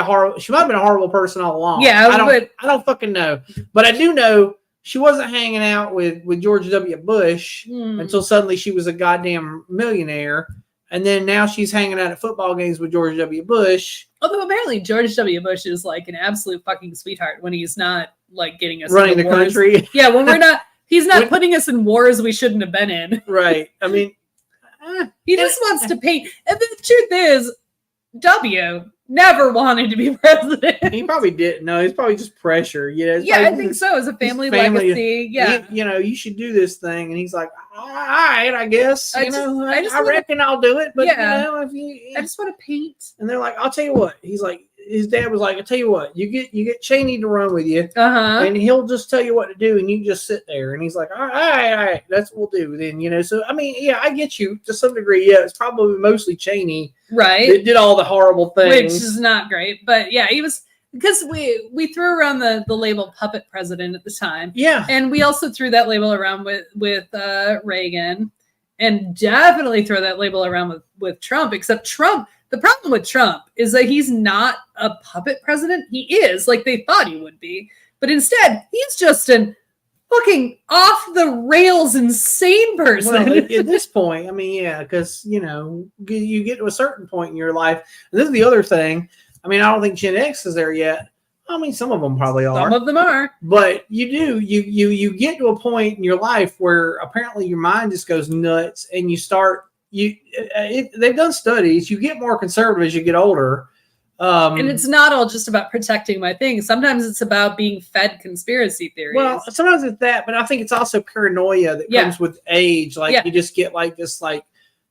a horrible person all along. Yeah. I don't fucking know. But I do know she wasn't hanging out with George W. Bush until suddenly she was a goddamn millionaire. And then now she's hanging out at football games with George W. Bush. Although apparently George W. Bush is like an absolute fucking sweetheart when he's not like getting us running the country. Yeah, when we're not, he's not putting us in wars we shouldn't have been in. Right. I mean, he just wants to paint. And the truth is, W never wanted to be president. He probably didn't. No, it's probably just pressure. Yeah, I think so. As a family legacy. Yeah. You should do this thing. And he's like, all right, I guess. I reckon I'll do it. But I just want to paint. And they're like, I'll tell you what. He's like, his dad was like, I'll tell you what, you get Cheney to run with you, and he'll just tell you what to do, and you just sit there. And he's like, all right, that's what we'll do then, So I mean, yeah, I get you to some degree. Yeah, it's probably mostly Cheney, right? That did all the horrible things, which is not great. But yeah, he was, because we threw around the label puppet president at the time. Yeah, and we also threw that label around with Reagan, and definitely throw that label around with Trump. Except Trump. The problem with Trump is that he's not a puppet president. He is, like they thought he would be. But instead, he's just an fucking off-the-rails insane person. Well, at this point, I mean, yeah, because, you get to a certain point in your life. And this is the other thing. I mean, I don't think Gen X is there yet. I mean, some of them probably are. Some of them are. But you do. You get to a point in your life where apparently your mind just goes nuts and you start... they've done studies. You get more conservative as you get older, and it's not all just about protecting my things. Sometimes it's about being fed conspiracy theories. Well, sometimes it's that, but I think it's also paranoia that comes with age. Like you just get like this, like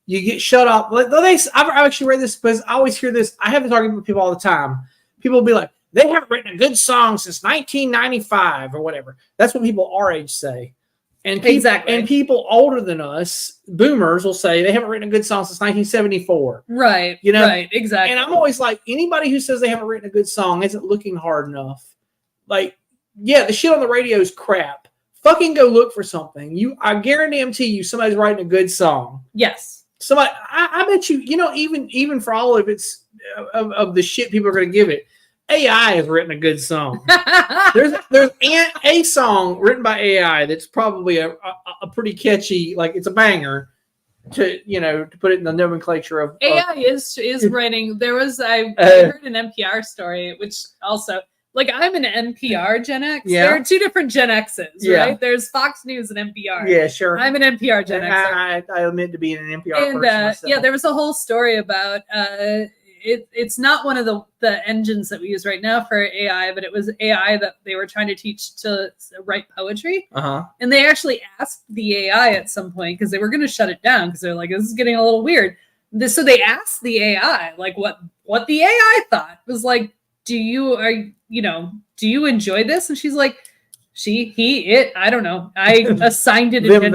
you get shut up. I've actually read this because I always hear this. I have this argument with people all the time. People will be like, they haven't written a good song since 1995 or whatever. That's what people our age say. And people older than us, boomers, will say they haven't written a good song since 1974. Right. Right. Exactly. And I'm always like, anybody who says they haven't written a good song isn't looking hard enough. Like, yeah, the shit on the radio is crap. Fucking go look for something. I guarantee you somebody's writing a good song. Yes. Somebody, I bet you, even for all of its of the shit people are going to give it, AI has written a good song. There's a song written by AI that's probably a pretty catchy, like it's a banger. to put it in the nomenclature of AI is writing. There was I heard an NPR story, which also like I'm an NPR Gen X. Yeah. There are two different Gen X's, right? There's Fox News and NPR. Yeah, sure. I'm an NPR Gen X. I admit to being an NPR person myself. Yeah, there was a whole story about it's not one of the engines that we use right now for AI, but it was AI that they were trying to teach to write poetry. And they actually asked the AI at some point because they were going to shut it down because they're like, this is getting a little weird. So they asked the AI like what the AI thought. It was like, do you enjoy this? And she's like, I don't know. I assigned it. Them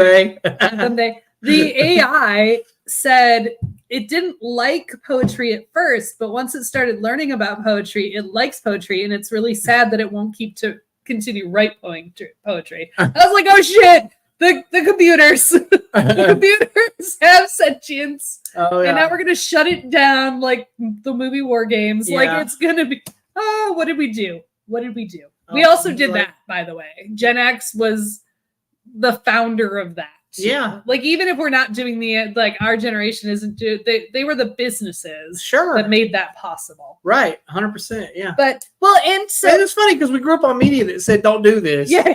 they. The AI said it didn't like poetry at first, but once it started learning about poetry, it likes poetry, and it's really sad that it won't continue write poetry. I was like, oh shit, the computers, the computers have sentience, and now we're gonna shut it down like the movie War Games. Like it's gonna be. Oh, what did we do? We also did that, by the way. Gen X was the founder of that. Yeah. Like even if we're not doing our generation isn't they were the businesses that made that possible. Right. 100%. Yeah. But and it's funny because we grew up on media that said don't do this. Yeah.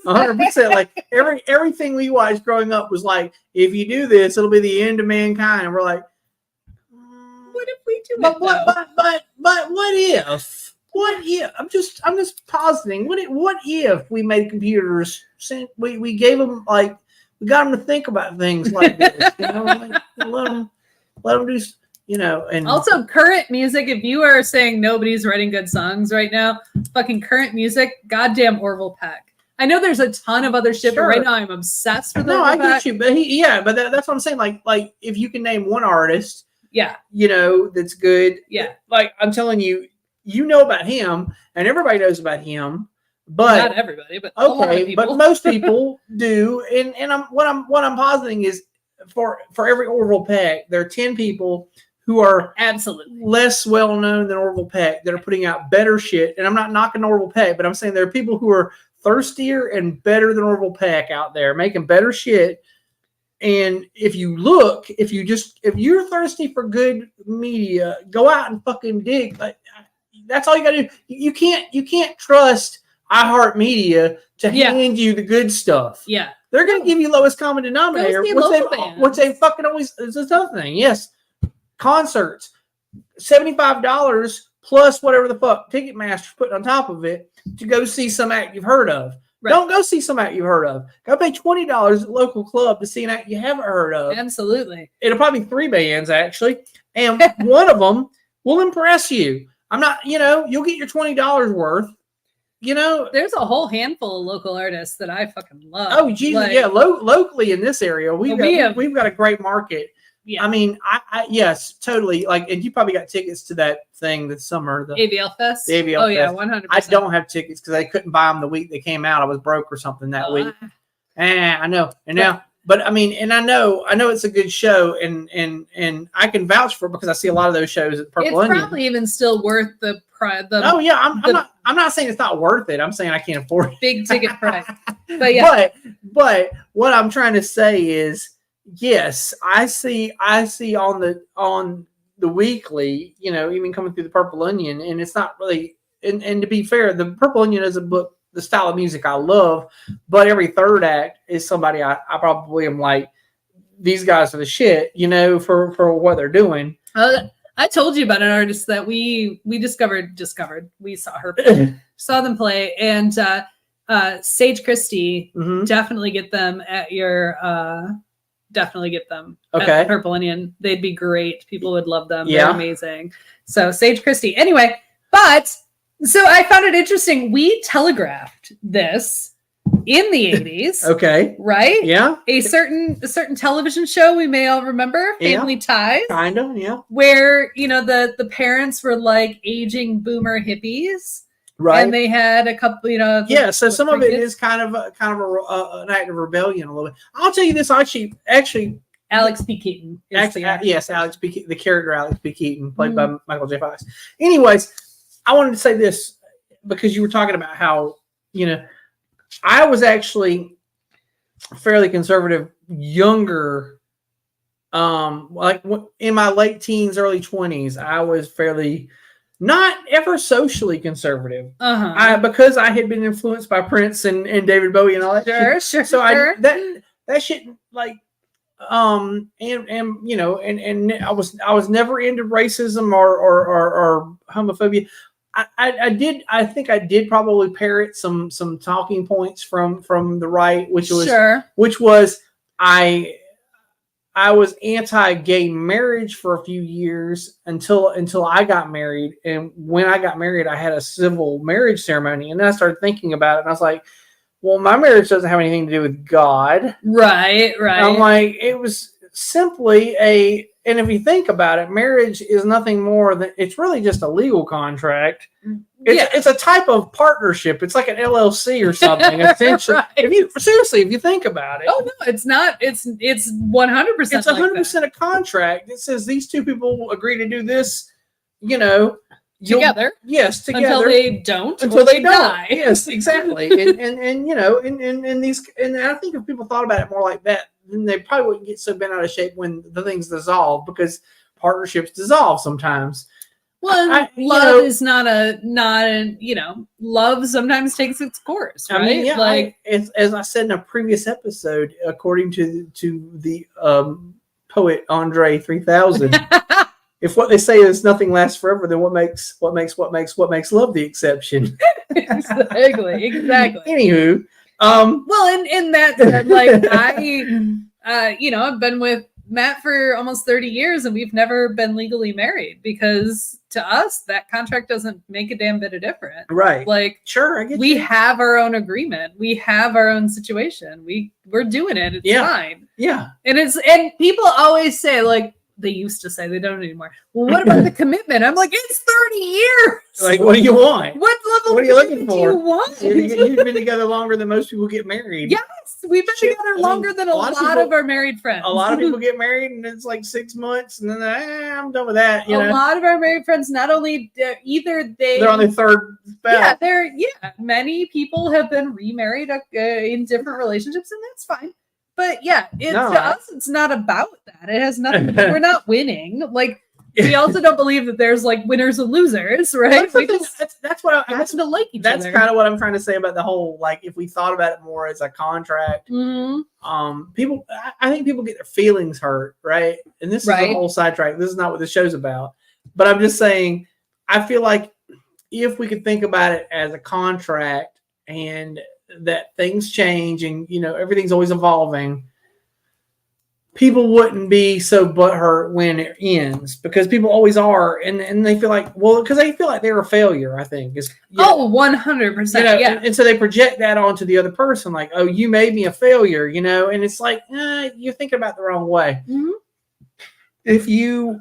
100%. Like everything we watched growing up was like, if you do this, it'll be the end of mankind. And we're like, what if we do but what if? What if? I'm just positing. What if we made computers? We gave them we got them to think about things like this. Like, let them do. And also current music. If you are saying nobody's writing good songs right now, fucking current music, goddamn Orville Peck. I know there's a ton of other shit, but right now I'm obsessed with. I get you, but but that's what I'm saying. Like if you can name one artist, that's good. Yeah, like I'm telling you. You know about him, and everybody knows about him, but not everybody. But a lot of people. But most people do. And what I'm positing is for every Orville Peck, there are 10 people who are absolutely less well known than Orville Peck that are putting out better shit. And I'm not knocking Orville Peck, but I'm saying there are people who are thirstier and better than Orville Peck out there making better shit. And if you're thirsty for good media, go out and fucking dig. That's all you gotta do. You can't trust iHeartMedia to hand you the good stuff. Yeah. They're gonna give you lowest common denominator, which they fucking always is another thing. Yes. Concerts. $75 plus whatever the fuck Ticketmaster's putting on top of it to go see some act you've heard of. Right. Don't go see some act you've heard of. Go pay $20 at a local club to see an act you haven't heard of. Absolutely. It'll probably be 3 bands actually. And one of them will impress you. I'm not, you'll get your $20 worth. There's a whole handful of local artists that I fucking love. Oh, Jesus, yeah. Locally in this area, we've got a great market. Yeah. I mean, yes, totally. And you probably got tickets to that thing this summer, the AVL Fest. The AVL Fest. Yeah, 100%. I don't have tickets because I couldn't buy them the week they came out. I was broke or something that week. I know. And now. But I mean, and I know it's a good show, and I can vouch for it because I see a lot of those shows at Purple Onion. It's probably even still worth the price. Oh yeah, I'm not saying it's not worth it. I'm saying I can't afford it. Big ticket price. But yeah. But what I'm trying to say is, yes, I see on the weekly, even coming through the Purple Onion, and it's not really. And to be fair, the Purple Onion is a book. The style of music I love, but every third act is somebody I probably am like, these guys are the shit, for what they're doing. I told you about an artist that we discovered. We saw her saw them play, and Sage Christie. Mm-hmm. Definitely get them at your. Definitely get them at Purple Onion. They'd be great. People would love them. Yeah. They're amazing. So Sage Christie. Anyway, but. So I found it interesting. We telegraphed this in the 80s. Okay. Right? Yeah. A certain television show we may all remember, Family Ties. Kind of, yeah. Where, the parents were like aging boomer hippies. Right. And they had a couple, Yeah, so some of it is kind of an act of rebellion a little bit. I'll tell you this, actually Alex P. Keaton. Yes, Alex P. Keaton, the character Alex P. Keaton, played by Michael J. Fox. Anyways, I wanted to say this because you were talking about how, I was actually fairly conservative, younger like in my late teens, early 20s, I was fairly not ever socially conservative. Because I had been influenced by Prince and David Bowie and all that shit. Sure. So that shit, like, and you know, and I was never into racism or homophobia. I think I did probably parrot some talking points from the right, which was I was anti-gay marriage for a few years until I got married. And when I got married, I had a civil marriage ceremony. And then I started thinking about it, and I was like, well, my marriage doesn't have anything to do with God. Right. And I'm like, it was simply and if you think about it, marriage is nothing more than, it's really just a legal contract. It's a type of partnership. It's like an LLC or something. Essentially, Right. if you think about it. Oh no, it's not. It's 100%. It's 100% a contract. It says these two people agree to do this. You know, together. Yes, together. Until they don't. Until they don't. Die. Yes, exactly. and you know, and these, and I think if people thought about it more like that, then they probably wouldn't get so bent out of shape when the things dissolve, because partnerships dissolve sometimes. Well, love is not a love sometimes takes its course, right? I mean, yeah, as I said in a previous episode, according to the poet Andre 3000, if what they say is nothing lasts forever, then what makes love the exception? Exactly. Anywho, well, in that said, like I've been with Matt for almost 30 years, and we've never been legally married, because to us that contract doesn't make a damn bit of difference. Right. Like, sure, I get we you. have our own agreement. We have our own situation. We're doing it. It's fine. Yeah. And people always say, like, they used to say, they don't anymore, well, what about the commitment? I'm like, it's 30 years. Like, what do you want? What level what are you looking for? Do you want? You've been together longer than most people get married. Yes, we've been together longer than a lot of our married friends. A lot of people get married and it's like 6 months, and then I'm done with that. A lot of our married friends, not only they're on their third spouse. Many people have been remarried in different relationships, and that's fine. But to us, it's not about that. It has nothing. We're not winning. Like, we also don't believe that there's like winners and losers, right? That's what I happen to like each That's other. kind of what I'm trying to say about the whole, like, if we thought about it more as a contract, people, I think people get their feelings hurt, right? And this is a whole sidetrack. This is not what the show's about. But I'm just saying, I feel like if we could think about it as a contract, and that things change, and everything's always evolving, people wouldn't be so butthurt when it ends, because people always are, and they feel like, because they feel like they're a failure, I think. 100%. And so they project that onto the other person, like, oh, you made me a failure, and it's like, you're thinking about it the wrong way. Mm-hmm. If you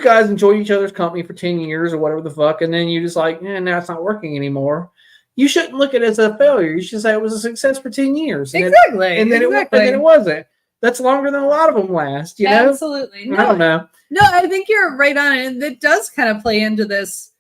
guys enjoy each other's company for 10 years or whatever the fuck, and then you just like, now it's not working anymore, you shouldn't look at it as a failure. You should say it was a success for 10 years. Exactly. And then it wasn't. That's longer than a lot of them last, Absolutely. No, I don't know. No, I think you're right on it. And it does kind of play into this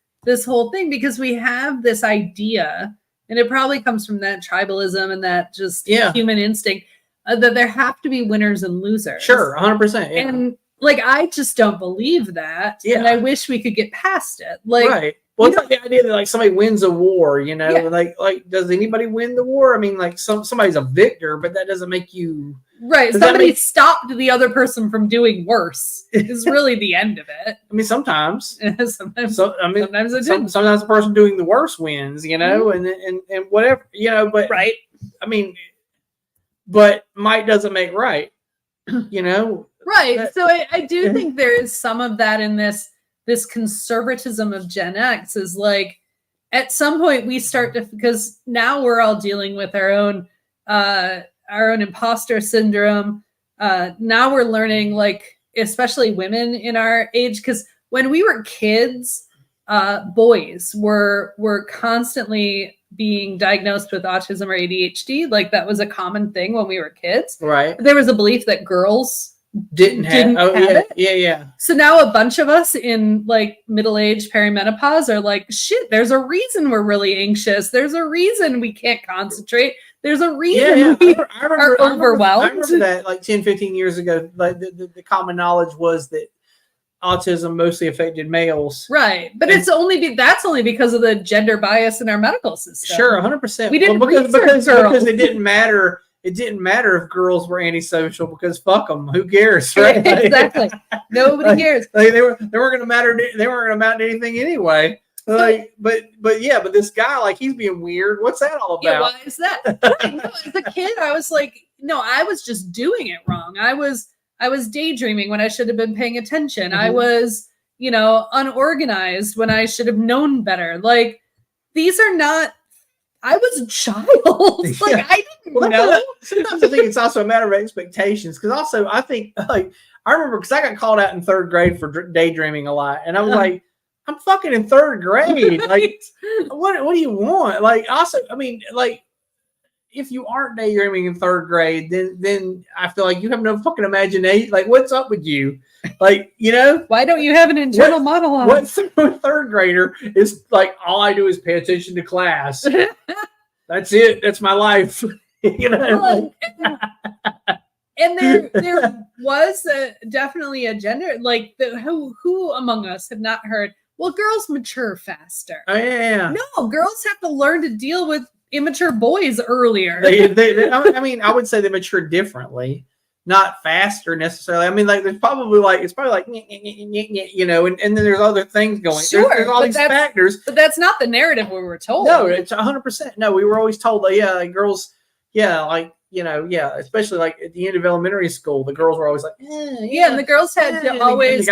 whole thing, because we have this idea, and it probably comes from that tribalism and that just human instinct, that there have to be winners and losers. Sure, 100%. Yeah. And like, I just don't believe that. Yeah. And I wish we could get past it. Like, right. Well, it's like the idea that like somebody wins a war, like does anybody win the war? I mean, like somebody's a victor, but that doesn't make you right. Somebody stopped the other person from doing worse is really the end of it. I mean, sometimes sometimes it sometimes the person doing the worst wins, and whatever, but right. I mean, but might doesn't make right, Right. So I do think there is some of that in this conservatism of Gen X, is like, at some point we start to, because now we're all dealing with our own imposter syndrome. Now we're learning, like, especially women in our age, because when we were kids, boys were constantly being diagnosed with autism or ADHD. Like, that was a common thing when we were kids. Right. There was a belief that girls didn't have it. Yeah. So now a bunch of us in like middle-aged perimenopause are like, shit, there's a reason we're really anxious. There's a reason we can't concentrate. There's a reason we are overwhelmed. I remember that like 10, 15 years ago, like the common knowledge was that autism mostly affected males. Right. But that's only because of the gender bias in our medical system. Sure, 100%. We didn't because it didn't matter. It didn't matter if girls were antisocial because fuck them. Who cares, right? Exactly. Nobody cares. Like they weren't going to matter. They weren't going to amount to anything anyway. Like, but this guy, like, he's being weird. What's that all about? Yeah, why is that? Right. No, as a kid, I was like, no, I was just doing it wrong. I was daydreaming when I should have been paying attention. I was, unorganized when I should have known better. Like, these are not. I was a child. Like, I didn't know. Sometimes I think it's also a matter of expectations. Because also, I think, like, I remember because I got called out in third grade for daydreaming a lot, and I was like, I'm fucking in third grade. Like, what do you want? Like, also, I mean, like, if you aren't daydreaming in third grade, then I feel like you have no fucking imagination. Like, what's up with you? Like, why don't you have an internal monologue? What third grader is like, all I do is pay attention to class. That's it. That's my life. Well, and there was definitely a gender, like, who among us have not heard, well, girls mature faster. Oh, yeah. No, girls have to learn to deal with immature boys earlier. I mean, I would say they mature differently, not faster necessarily. I mean, like, it's probably like, and then there's other things going. Sure, there's all these factors. But that's not the narrative we were told. No, it's 100%. No, we were always told that, like, girls, especially like at the end of elementary school, the girls were always like, and the girls had to always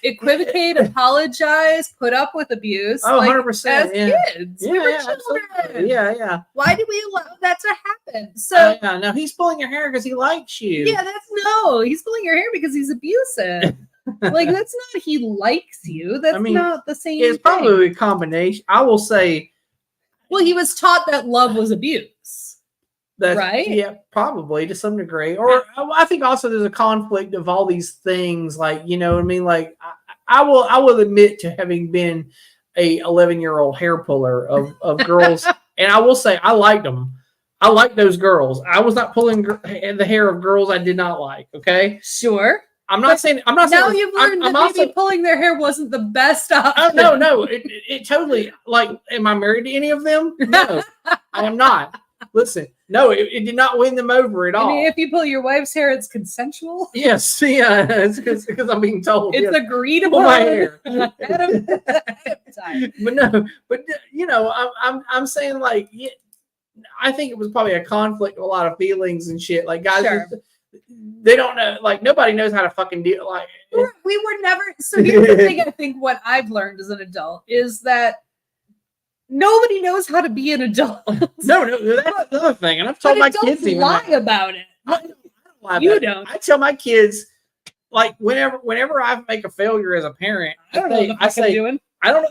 equivocate, apologize, put up with abuse. Oh, 100%. As kids. We were children. Absolutely. Yeah. Why do we allow that to happen? So no, he's pulling your hair because he likes you. Yeah, he's pulling your hair because he's abusive. Like, that's not he likes you. That's not the same. It's probably a combination. I will say. Well, he was taught that love was abuse. Right? Yeah, probably to some degree. Or I think also there's a conflict of all these things. Like, you know what I mean? Like, I will admit to having been a 11-year-old hair puller of girls. And I will say I liked them. I liked those girls. I was not pulling the hair of girls I did not like. Okay? Sure. I'm not saying. Now you've learned that maybe pulling their hair wasn't the best option. Oh, no. It totally, like, am I married to any of them? No, I am not. Listen, no, it did not win them over at all. I mean, if you pull your wife's hair, it's consensual. Yes, yeah, it's because I'm being told. It's agreed upon. My hair. But I'm saying, like, I think it was probably a conflict of a lot of feelings and shit. Like, guys, they don't know. Like, nobody knows how to fucking deal. Like, we were never. So here's the thing. I think what I've learned as an adult is that nobody knows how to be an adult. No, that's another thing. And I've told my kids even lie about it. I don't lie about you don't. I tell my kids, like, whenever I make a failure as a parent, I don't know what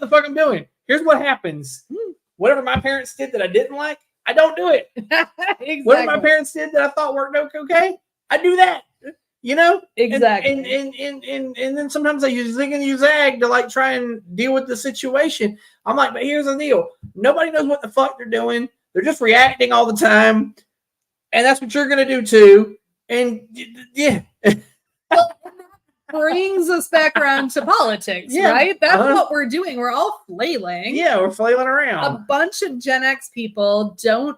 the fuck I'm doing. Here's what happens. Whatever my parents did that I didn't like, I don't do it. Exactly. Whatever my parents did that I thought worked okay, I do that. Exactly. And then sometimes I use zig and use zag to, like, try and deal with the situation. I'm like, but here's the deal. Nobody knows what the fuck they're doing. They're just reacting all the time. And that's what you're going to do too. And yeah. Well, that brings us back around to politics, right? That's what we're doing. We're all flailing. Yeah, we're flailing around. A bunch of Gen X people don't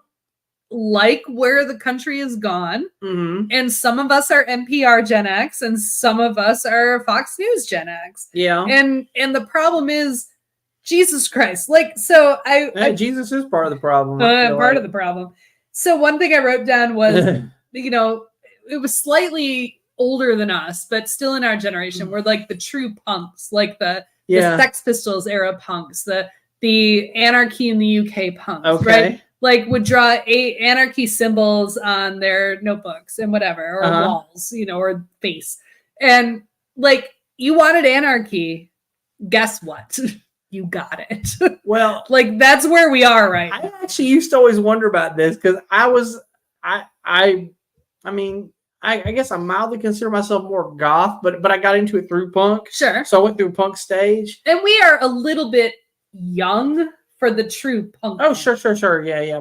like where the country has gone. Mm-hmm. And some of us are NPR Gen X and some of us are Fox News Gen X. Yeah. And the problem is, Jesus Christ. Like, so Jesus is part of the problem. Part of the problem. So one thing I wrote down was, it was slightly older than us, but still in our generation. We're like the true punks, like the Sex Pistols era punks, the Anarchy in the UK punks, right? Like, would draw anarchy symbols on their notebooks and whatever, or walls, or face. And, like, you wanted anarchy. Guess what? You got it. Well, like, that's where we are right now. I actually used to always wonder about this because I mean, I guess I mildly consider myself more goth, but I got into it through punk. Sure. So I went through a punk stage. And we are a little bit young for the true punk. Oh, sure. Yeah.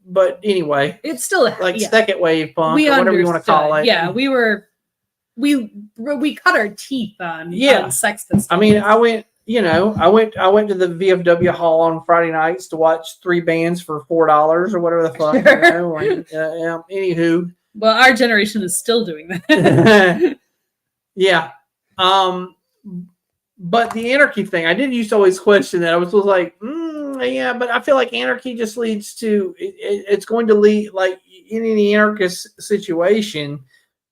But anyway. It's still like second wave punk we or whatever you want to call it. Yeah, we cut our teeth on Sex Pistols. I mean, I went to the VFW hall on Friday nights to watch 3 bands for $4 or whatever the fuck. Sure. Anywho. Well, our generation is still doing that. Yeah. But the anarchy thing, I did used to always question that. I was like, yeah, but I feel like anarchy just leads to, it's going to lead, like in any anarchist situation,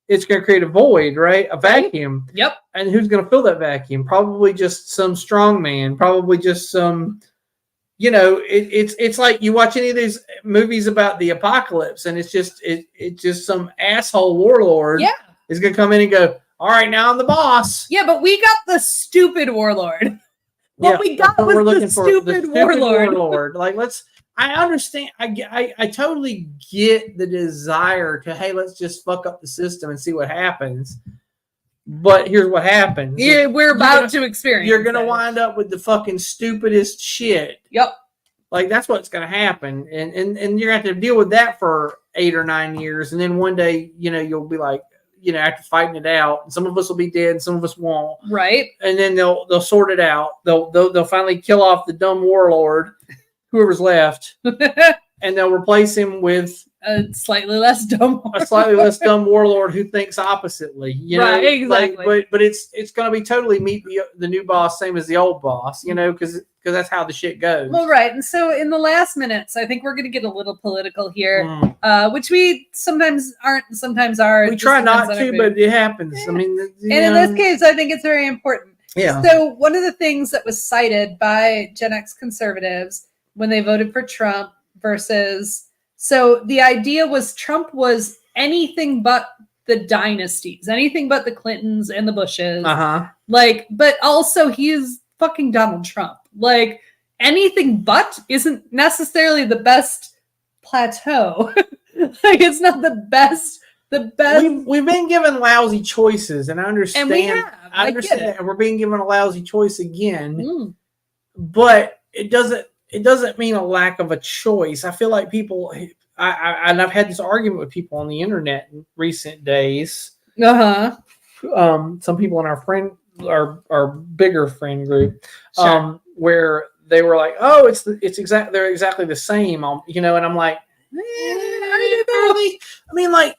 it's going to create a void, right? A vacuum. Yep. And who's going to fill that vacuum? Probably just some strong man. Probably just some, it's like you watch any of these movies about the apocalypse, and it's just some asshole warlord. Yeah. Is going to come in and go, all right, now I'm the boss. Yeah, but we got the stupid warlord. What we got was the stupid warlord. Like, I understand. I totally get the desire to, hey, let's just fuck up the system and see what happens. But here's what happens. Yeah, we're about to experience. You're going to wind up with the fucking stupidest shit. Yep. Like, that's what's going to happen. And you're going to have to deal with that for 8 or 9 years. And then one day, you'll be like, after fighting it out, and some of us will be dead and some of us won't. Right. And then they'll sort it out. They'll finally kill off the dumb warlord, whoever's left, and they'll replace him with a slightly less dumb warlord who thinks oppositely. Right, exactly. But it's going to be totally meet the new boss, same as the old boss, because that's how the shit goes. Well, right. And so in the last minutes, I think we're going to get a little political here, which we sometimes aren't, sometimes are. We try not to, but it happens. Yeah. I mean, in this case, I think it's very important. Yeah. So one of the things that was cited by GenX conservatives when they voted for Trump so the idea was Trump was anything but the dynasties, anything but the Clintons and the Bushes. But also he is fucking Donald Trump. Like, anything but isn't necessarily the best plateau. Like, it's not the best. We've been given lousy choices, and I understand. And we have. I understand, and we're being given a lousy choice again. But it doesn't mean a lack of a choice. I feel like people, I've had this argument with people on the internet in recent days. Some people in our bigger friend group, where they were like, "Oh, they're exactly the same," and I'm like, really? I mean, like,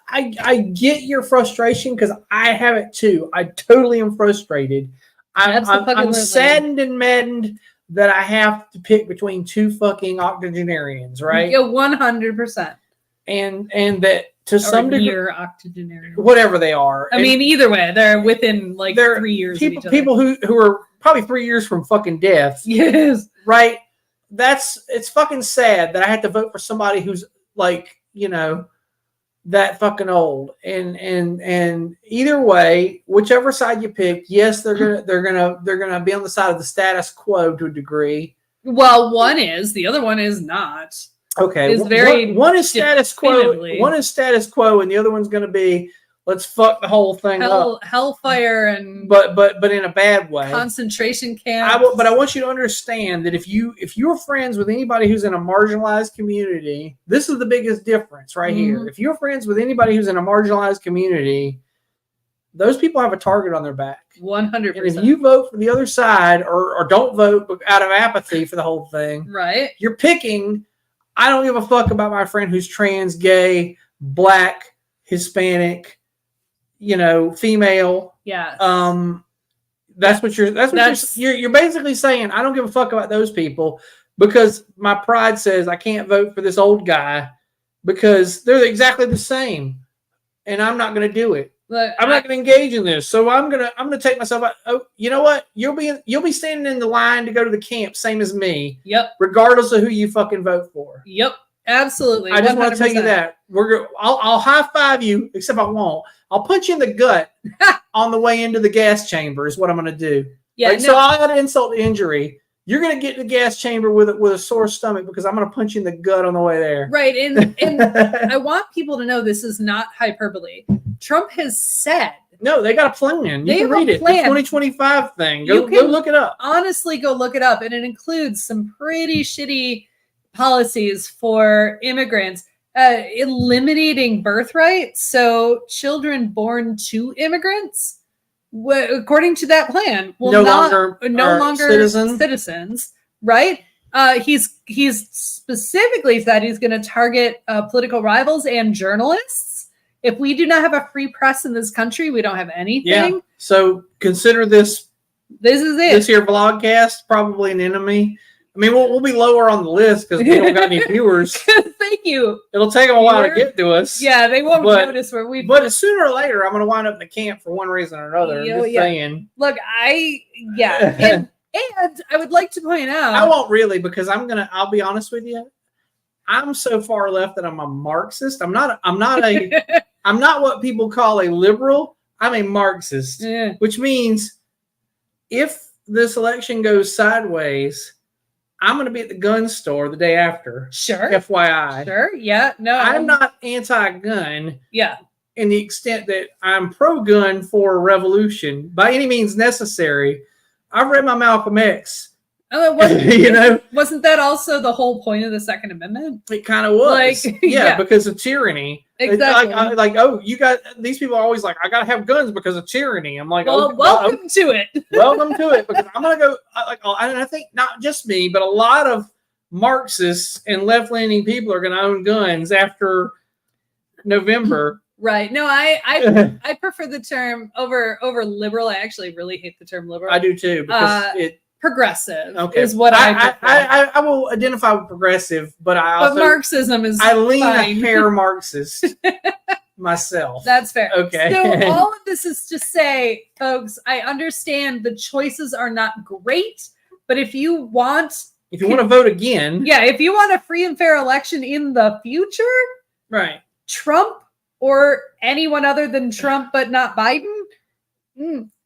I get your frustration because I have it too. I totally am frustrated. I'm saddened and maddened that I have to pick between 2 fucking octogenarians, right? Yeah, 100%. And that to some degree, octogenarian, whatever they are. I mean, either way, they're within 3 years. People who are probably 3 years from fucking death. Yes, right. It's fucking sad that I had to vote for somebody who's like, that fucking old. And either way, whichever side you pick, yes, they're gonna be on the side of the status quo to a degree. Well, one is, the other one is not. Okay, one is status quo. One is status quo, and the other one's going to be, let's fuck the whole thing up. Hellfire and but in a bad way. Concentration camps. But I want you to understand that if you're friends with anybody who's in a marginalized community, this is the biggest difference right here. If you're friends with anybody who's in a marginalized community, those people have a target on their back. 100%. And if you vote for the other side or don't vote out of apathy for the whole thing, right? You're picking. I don't give a fuck about my friend who's trans, gay, black, Hispanic, female. Yeah. That's what you're basically saying. I don't give a fuck about those people because my pride says I can't vote for this old guy because they're exactly the same, and I'm not going to do it. Look, I'm not going to engage in this, so I'm gonna take myself out. Oh, you know what? You'll be standing in the line to go to the camp, same as me. Yep. Regardless of who you fucking vote for. Yep. Absolutely. I just want to tell you that I'll high five you, except I won't. I'll punch you in the gut on the way into the gas chamber. Is what I'm going to do. Yeah. So I'll add insult to injury. you're going to get to the gas chamber with a sore stomach because I'm going to punch you in the gut on the way there. Right. And I want people to know this is not hyperbole. Trump has said. No, they got a plan. You can read it. The 2025 thing. Go look it up. Honestly, go look it up. And it includes some pretty shitty policies for immigrants. Eliminating birthright. So children born to immigrants, according to that plan, will no longer citizens, right? He's specifically said he's going to target political rivals and journalists. If we do not have a free press in this country, we don't have anything. Yeah. So consider this. This is it. This here vlogcast probably an enemy. I mean, we'll be lower on the list because we don't got any viewers. Thank you. It'll take them a while to get to us. Yeah, they won't notice where we. But sooner or later, I'm going to wind up in the camp for one reason or another. Just saying. Look, and I would like to point out. I won't really because I'll be honest with you. I'm so far left that I'm a Marxist. I'm not what people call a liberal. I'm a Marxist, which means if this election goes sideways, I'm going to be at the gun store the day after. Sure. FYI. Sure. Yeah. No. I'm not anti-gun. Yeah. In the extent that I'm pro-gun for a revolution by any means necessary. I've read my Malcolm X. Oh, wasn't that also the whole point of the Second Amendment? It kind of was. Yeah, because of tyranny. Exactly. You got these people are always like, I got to have guns because of tyranny. I'm like, welcome to it. Welcome to it because I'm going to go. And I think not just me, but a lot of Marxists and left-leaning people are going to own guns after November. Right. No, I prefer the term over liberal. I actually really hate the term liberal. I do too because progressive is what I will identify with progressive, but Marxism is I lean a hair Marxist myself. That's fair. Okay. So all of this is to say, folks, I understand the choices are not great, but if you want to vote again, if you want a free and fair election in the future, right? Trump or anyone other than Trump, but not Biden.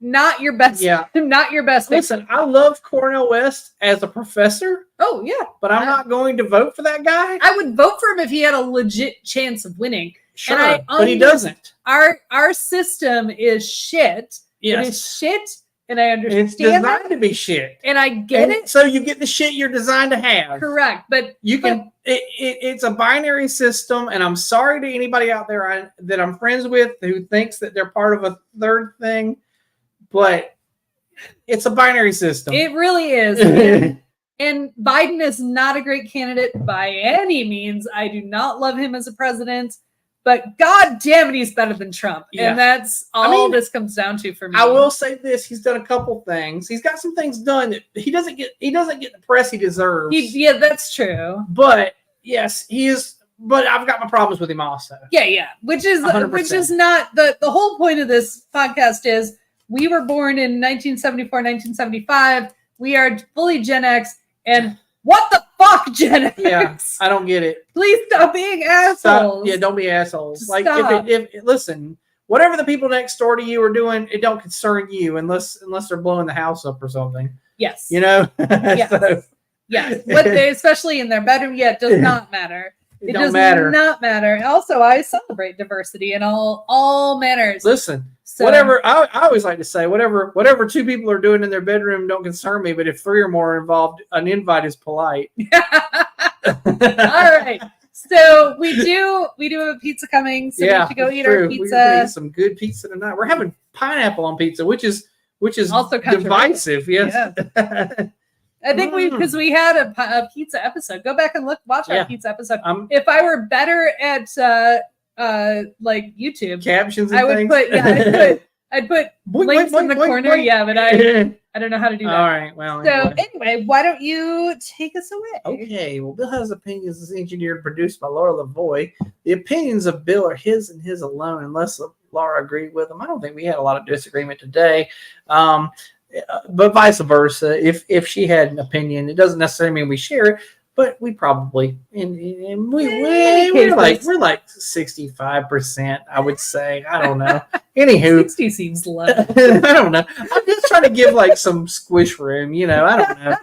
Not your best. Yeah. Not your best. Listen, I love Cornel West as a professor. Oh, yeah. But I'm not going to vote for that guy. I would vote for him if he had a legit chance of winning. Sure, but he doesn't. Our system is shit. Yes. It is shit, and I understand it's designed to be shit. And I get it. So you get the shit you're designed to have. Correct. But you can... It's a binary system, and I'm sorry to anybody out there that I'm friends with who thinks that they're part of a third thing, but it's a binary system. It really is. And Biden is not a great candidate by any means. I do not love him as a president, but God damn it, he's better than Trump. Yeah. And that's all this comes down to for me. I will say this. He's done a couple things. He's got some things done that he doesn't get the press he deserves. Yeah, that's true. But yes, he is. But I've got my problems with him also. Yeah. Which is 100%. Not the whole point of this podcast is we were born in 1974, 1975. We are fully Gen X. And what the fuck, Gen X? Yeah, I don't get it. Please stop being assholes. Don't be assholes. Like, if listen, whatever the people next door to you are doing, it don't concern you unless they're blowing the house up or something. Yes. Yes. Yes. What they, especially in their bedroom, it does not matter. It does not matter. Also, I celebrate diversity in all manners. Listen, whatever I always like to say, whatever two people are doing in their bedroom don't concern me. But if three or more are involved, an invite is polite. All right. So we do have a pizza coming. So we have to go eat our pizza. We're gonna eat some good pizza tonight. We're having pineapple on pizza, which is also divisive. Yes. Yeah. I think because we had a pizza episode. Go back and watch our pizza episode. If I were better at like YouTube captions, and I would things. I'd put links in the corner. Yeah, but I don't know how to do that. All right. Well. So anyway, why don't you take us away? Okay. Well, Bill Has Opinions is engineered and produced by Laura Lavoie. The opinions of Bill are his and his alone, unless Laura agreed with them. I don't think we had a lot of disagreement today. But vice versa, if she had an opinion, it doesn't necessarily mean we share it, but we probably and we're like 65%, I would say. I don't know. Anywho, 60 seems low. I don't know. I'm just trying to give like some squish room, I don't know.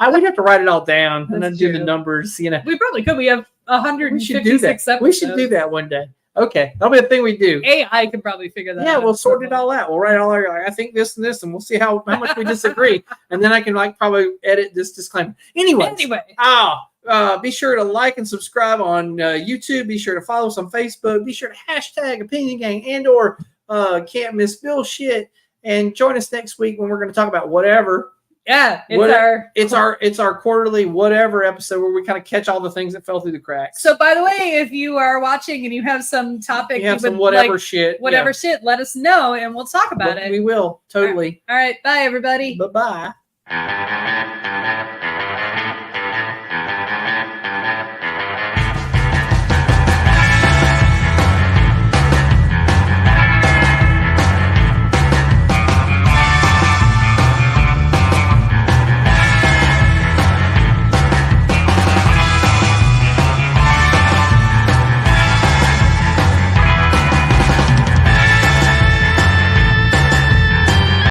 We'd have to write it all down and then That's do the true. numbers. You know, We probably could. We have we should do that. 156 episodes. We should do that one day. Okay, that'll be a thing we do. AI could probably figure that out. Yeah, we'll sort it all out. We'll write all our, I think this and this, and we'll see how much we disagree. And then I can like probably edit this disclaimer. Anyway. Be sure to like and subscribe on YouTube. Be sure to follow us on Facebook. Be sure to hashtag Opinion Gang and or Can't Miss Bill shit. And join us next week when we're going to talk about whatever. Yeah, it's our quarterly whatever episode where we kind of catch all the things that fell through the cracks. So, by the way, if you are watching and you have some topic, you have some whatever shit, shit, let us know and we'll talk about it. We will totally. All right, bye everybody. Bye bye.